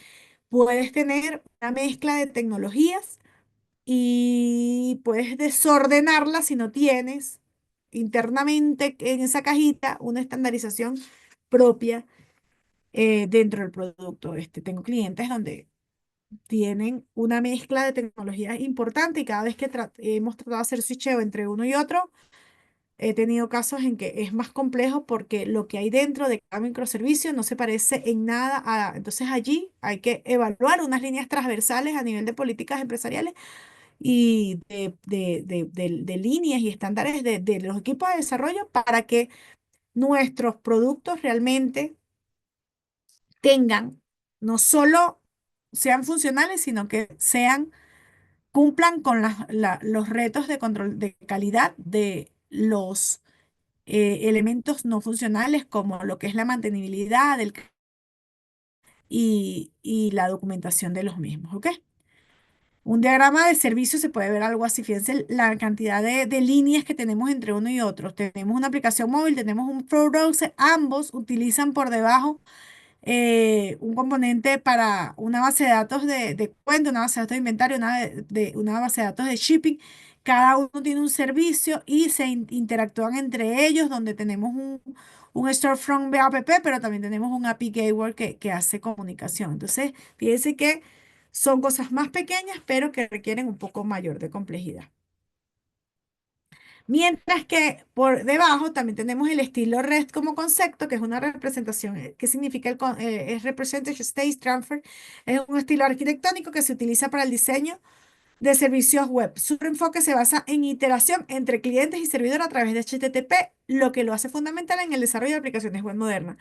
A: puedes tener una mezcla de tecnologías y puedes desordenarla si no tienes internamente en esa cajita una estandarización propia dentro del producto. Tengo clientes donde tienen una mezcla de tecnologías importante y cada vez que hemos tratado de hacer switcheo entre uno y otro, he tenido casos en que es más complejo porque lo que hay dentro de cada microservicio no se parece en nada Entonces allí hay que evaluar unas líneas transversales a nivel de políticas empresariales y de líneas y estándares de los equipos de desarrollo para que nuestros productos realmente tengan, no solo sean funcionales, sino que cumplan con los retos de control de calidad de los elementos no funcionales como lo que es la mantenibilidad y la documentación de los mismos, ¿ok? Un diagrama de servicio se puede ver algo así. Fíjense la cantidad de líneas que tenemos entre uno y otro. Tenemos una aplicación móvil, tenemos un Pro Browser. Ambos utilizan por debajo un componente para una base de datos de cuenta, una base de datos de inventario, una base de datos de shipping. Cada uno tiene un servicio y se interactúan entre ellos, donde tenemos un storefront app, pero también tenemos un API Gateway que hace comunicación. Entonces, fíjense que son cosas más pequeñas, pero que requieren un poco mayor de complejidad. Mientras que por debajo también tenemos el estilo REST como concepto, que es una representación. ¿Qué significa es Representative State Transfer? Es un estilo arquitectónico que se utiliza para el diseño de servicios web. Su enfoque se basa en iteración entre clientes y servidor a través de HTTP, lo que lo hace fundamental en el desarrollo de aplicaciones web modernas.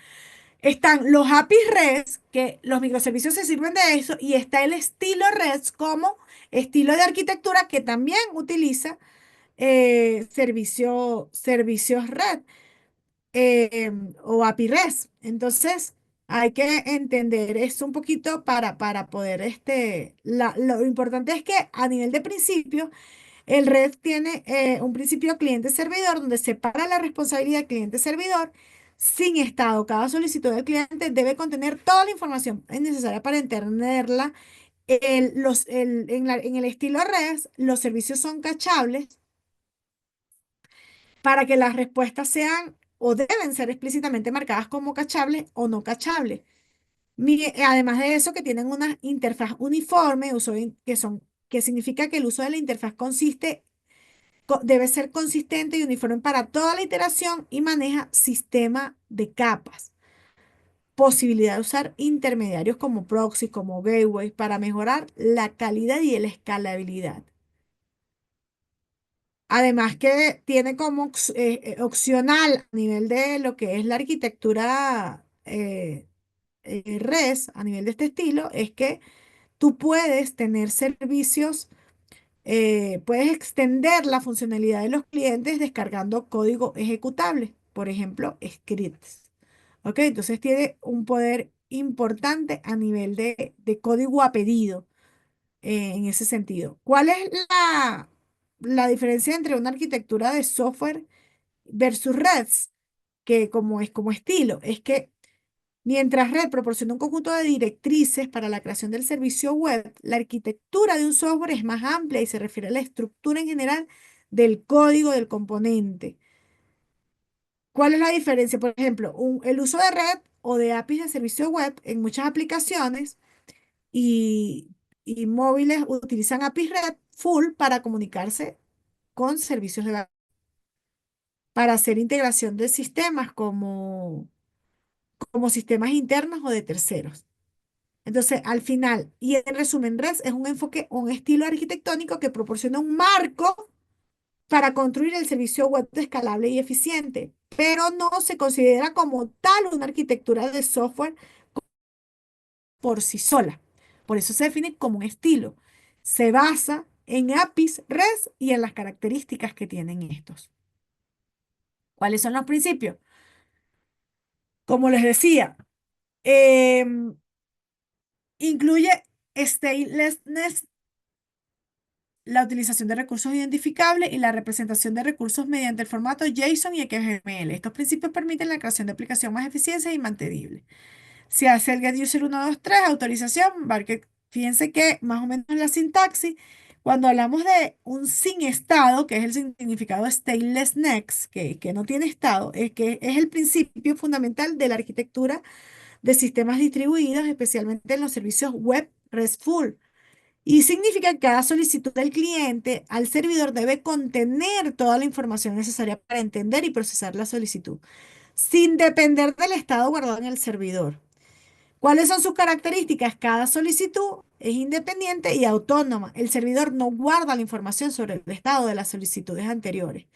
A: Están los APIs REST, que los microservicios se sirven de eso, y está el estilo REST como estilo de arquitectura que también utiliza servicios red o API REST. Entonces, hay que entender esto un poquito para poder, lo importante es que a nivel de principio, el red tiene un principio cliente-servidor donde separa la responsabilidad cliente-servidor sin estado. Cada solicitud del cliente debe contener toda la información necesaria para entenderla. En el estilo REST, los servicios son cachables para que las respuestas sean o deben ser explícitamente marcadas como cachables o no cachables. Además de eso, que tienen una interfaz uniforme, que significa que el uso de la interfaz debe ser consistente y uniforme para toda la iteración y maneja sistema de capas. Posibilidad de usar intermediarios como proxy, como gateways, para mejorar la calidad y la escalabilidad. Además que tiene como opcional a nivel de lo que es la arquitectura REST, a nivel de este estilo, es que tú puedes tener servicios, puedes extender la funcionalidad de los clientes descargando código ejecutable, por ejemplo, scripts. ¿Ok? Entonces tiene un poder importante a nivel de código a pedido en ese sentido. ¿Cuál es la diferencia entre una arquitectura de software versus REST? Que como es como estilo, es que mientras Red proporciona un conjunto de directrices para la creación del servicio web, la arquitectura de un software es más amplia y se refiere a la estructura en general del código del componente. ¿Cuál es la diferencia? Por ejemplo, el uso de Red o de APIs de servicio web en muchas aplicaciones y, y móviles utilizan APIs Red full para comunicarse con servicios de para hacer integración de sistemas como sistemas internos o de terceros. Entonces, al final, y en resumen, REST es un enfoque, un estilo arquitectónico que proporciona un marco para construir el servicio web escalable y eficiente, pero no se considera como tal una arquitectura de software por sí sola. Por eso se define como un estilo. Se basa en APIs REST y en las características que tienen estos. ¿Cuáles son los principios? Como les decía, em, incluye statelessness, la utilización de recursos identificables y la representación de recursos mediante el formato JSON y XML. Estos principios permiten la creación de aplicación más eficiente y mantenible. Se hace el get user 1, 2, 3, autorización. Fíjense que más o menos la sintaxis, cuando hablamos de un sin estado, que es el significado de statelessness, que no tiene estado, es que es el principio fundamental de la arquitectura de sistemas distribuidos, especialmente en los servicios web RESTful. Y significa que cada solicitud del cliente al servidor debe contener toda la información necesaria para entender y procesar la solicitud, sin depender del estado guardado en el servidor. ¿Cuáles son sus características? Cada solicitud es independiente y autónoma. El servidor no guarda la información sobre el estado de las solicitudes anteriores.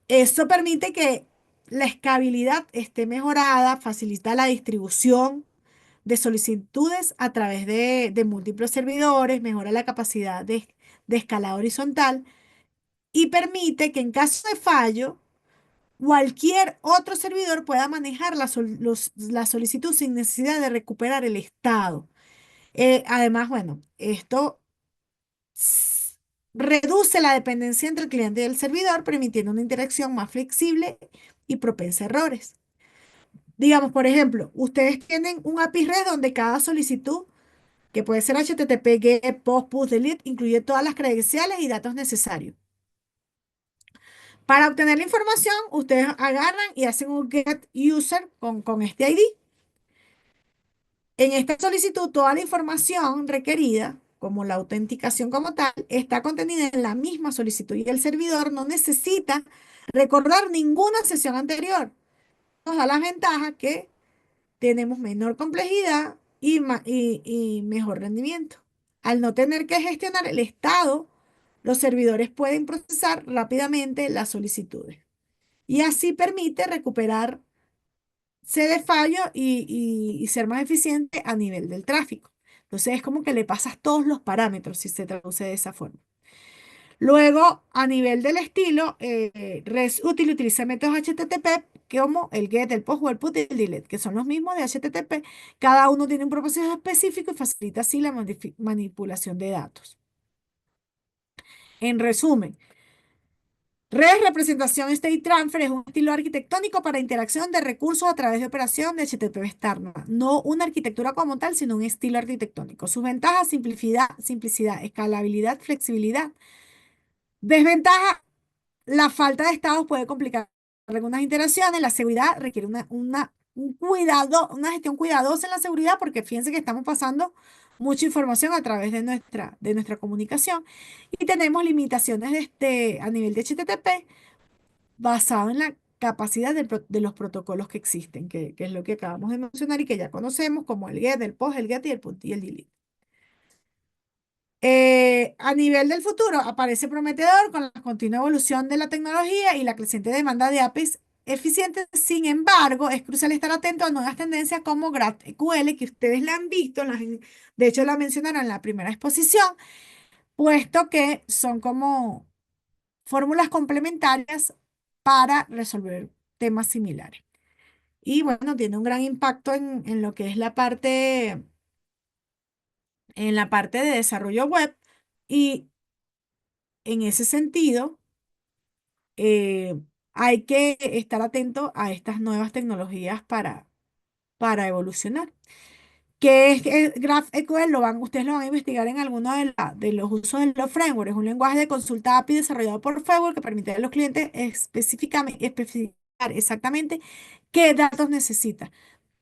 A: Eso permite que la escalabilidad esté mejorada, facilita la distribución de solicitudes a través de múltiples servidores, mejora la capacidad de escala horizontal y permite que en caso de fallo, cualquier otro servidor pueda manejar la solicitud sin necesidad de recuperar el estado. Además, bueno, esto s- reduce la dependencia entre el cliente y el servidor, permitiendo una interacción más flexible y propensa a errores. Digamos, por ejemplo, ustedes tienen un API REST donde cada solicitud, que puede ser HTTP, GET, POST, PUSH, DELETE, incluye todas las credenciales y datos necesarios. Para obtener la información, ustedes agarran y hacen un GET USER con este ID. En esta solicitud, toda la información requerida, como la autenticación como tal, está contenida en la misma solicitud y el servidor no necesita recordar ninguna sesión anterior. Nos da la ventaja que tenemos menor complejidad y mejor rendimiento. Al no tener que gestionar el estado, los servidores pueden procesar rápidamente las solicitudes y así permite recuperarse de fallo y ser más eficiente a nivel del tráfico. Entonces es como que le pasas todos los parámetros si se traduce de esa forma. Luego, a nivel del estilo, REST utiliza métodos HTTP como el GET, el POST o el PUT y el DELETE, que son los mismos de HTTP. Cada uno tiene un propósito específico y facilita así la manipulación de datos. En resumen, REST representación State Transfer es un estilo arquitectónico para interacción de recursos a través de operación de HTTP estándar. No una arquitectura como tal, sino un estilo arquitectónico. Sus ventajas: simplicidad, escalabilidad, flexibilidad. Desventaja: la falta de estados puede complicar algunas interacciones. La seguridad requiere un cuidado, una gestión cuidadosa en la seguridad, porque fíjense que estamos pasando mucha información a través de nuestra comunicación y tenemos limitaciones a nivel de HTTP basado en la capacidad de los protocolos que existen, que es lo que acabamos de mencionar y que ya conocemos como el GET, el POST, el GET y el PUT y el DELETE. A nivel del futuro, aparece prometedor con la continua evolución de la tecnología y la creciente demanda de APIs eficientes. Sin embargo, es crucial estar atento a nuevas tendencias como GraphQL, que ustedes la han visto, de hecho la mencionaron en la primera exposición, puesto que son como fórmulas complementarias para resolver temas similares. Y bueno, tiene un gran impacto en lo que es en la parte de desarrollo web. Y en ese sentido, eh, hay que estar atento a estas nuevas tecnologías para evolucionar. ¿Qué es GraphQL? Ustedes lo van a investigar en alguno de los usos de los frameworks. Es un lenguaje de consulta API desarrollado por Facebook que permite a los clientes especificar exactamente qué datos necesita.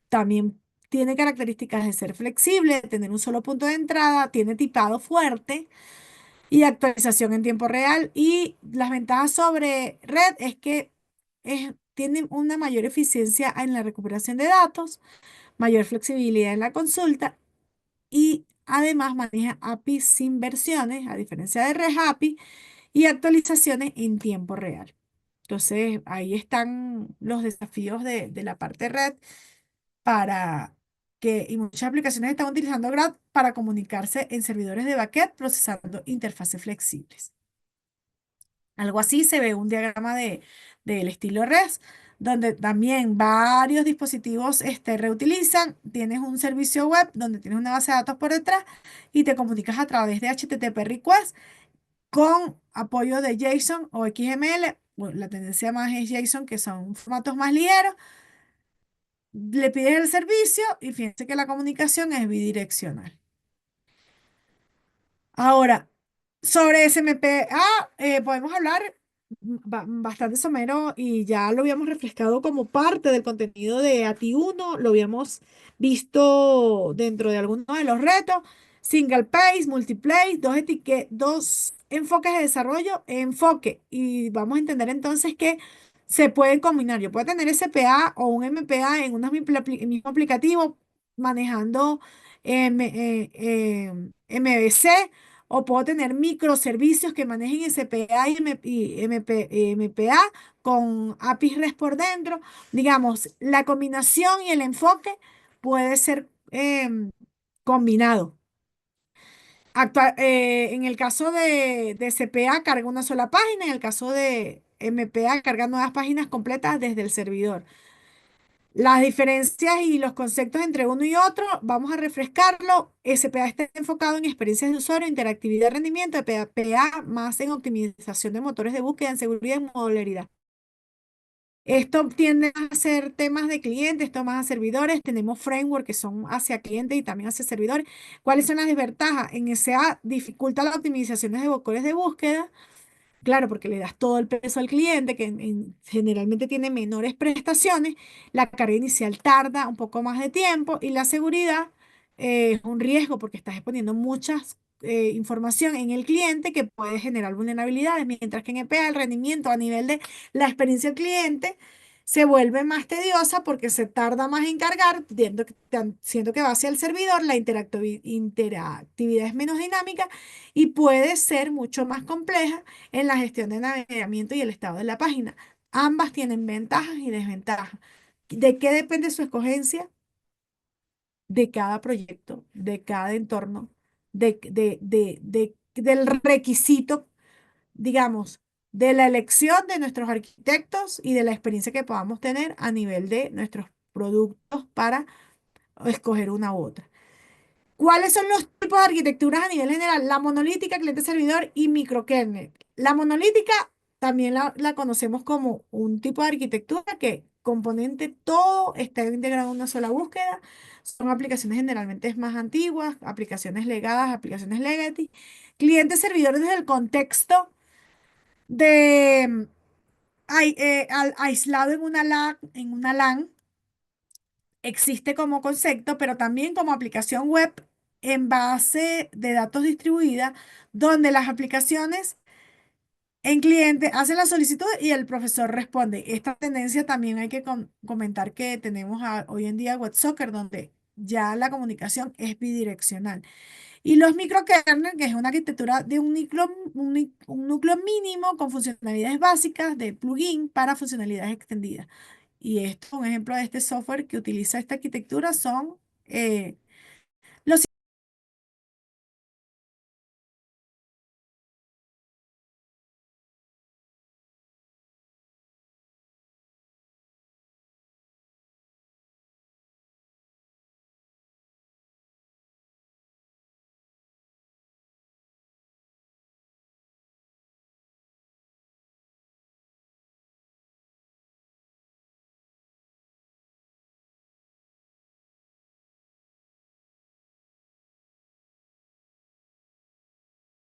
A: También tiene características de ser flexible, de tener un solo punto de entrada, tiene tipado fuerte y actualización en tiempo real. Y las ventajas sobre Red es que tiene una mayor eficiencia en la recuperación de datos, mayor flexibilidad en la consulta y además maneja APIs sin versiones, a diferencia de REST API, y actualizaciones en tiempo real. Entonces, ahí están los desafíos de la parte red y muchas aplicaciones están utilizando Grad para comunicarse en servidores de backend procesando interfaces flexibles. Algo así se ve un diagrama del estilo REST, donde también varios dispositivos reutilizan. Tienes un servicio web donde tienes una base de datos por detrás y te comunicas a través de HTTP request con apoyo de JSON o XML. Bueno, la tendencia más es JSON, que son formatos más ligeros. Le pides el servicio y fíjense que la comunicación es bidireccional. Ahora, sobre SMPA podemos hablar bastante somero y ya lo habíamos refrescado como parte del contenido de ATI 1, lo habíamos visto dentro de algunos de los retos, single page, multiplace, dos enfoques de desarrollo, y vamos a entender entonces que se pueden combinar. Yo puedo tener SPA o un MPA en un mismo aplicativo manejando MVC, o puedo tener microservicios que manejen SPA y MPA con APIs REST por dentro. Digamos, la combinación y el enfoque puede ser combinado. En el caso de SPA carga una sola página, en el caso de MPA carga nuevas páginas completas desde el servidor. Las diferencias y los conceptos entre uno y otro, vamos a refrescarlo. SPA está enfocado en experiencias de usuario, interactividad, rendimiento. PA más en optimización de motores de búsqueda, en seguridad y modularidad. Esto tiende a ser temas de clientes, esto más a servidores. Tenemos framework que son hacia clientes y también hacia servidores. ¿Cuáles son las desventajas? En SA dificulta las optimizaciones de motores de búsqueda. Claro, porque le das todo el peso al cliente, que generalmente tiene menores prestaciones. La carga inicial tarda un poco más de tiempo y la seguridad es un riesgo porque estás exponiendo mucha información en el cliente que puede generar vulnerabilidades, mientras que en EPA el rendimiento a nivel de la experiencia del cliente se vuelve más tediosa porque se tarda más en cargar, siendo que va hacia el servidor, la interactividad es menos dinámica y puede ser mucho más compleja en la gestión de navegamiento y el estado de la página. Ambas tienen ventajas y desventajas. ¿De qué depende su escogencia? De cada proyecto, de cada entorno, del requisito, digamos, de la elección de nuestros arquitectos y de la experiencia que podamos tener a nivel de nuestros productos para escoger una u otra. ¿Cuáles son los tipos de arquitecturas a nivel general? La monolítica, cliente-servidor y microkernel. La monolítica también la conocemos como un tipo de arquitectura que componente todo está integrado en una sola búsqueda. Son aplicaciones generalmente más antiguas, aplicaciones legadas, aplicaciones legacy. Cliente-servidor desde el contexto de aislado en una LAN, existe como concepto, pero también como aplicación web en base de datos distribuida, donde las aplicaciones en cliente hacen la solicitud y el profesor responde. Esta tendencia también hay que comentar que tenemos hoy en día WebSoccer, donde ya la comunicación es bidireccional. Y los microkernel, que es una arquitectura de un núcleo mínimo con funcionalidades básicas de plugin para funcionalidades extendidas. Y esto, un ejemplo de este software que utiliza esta arquitectura son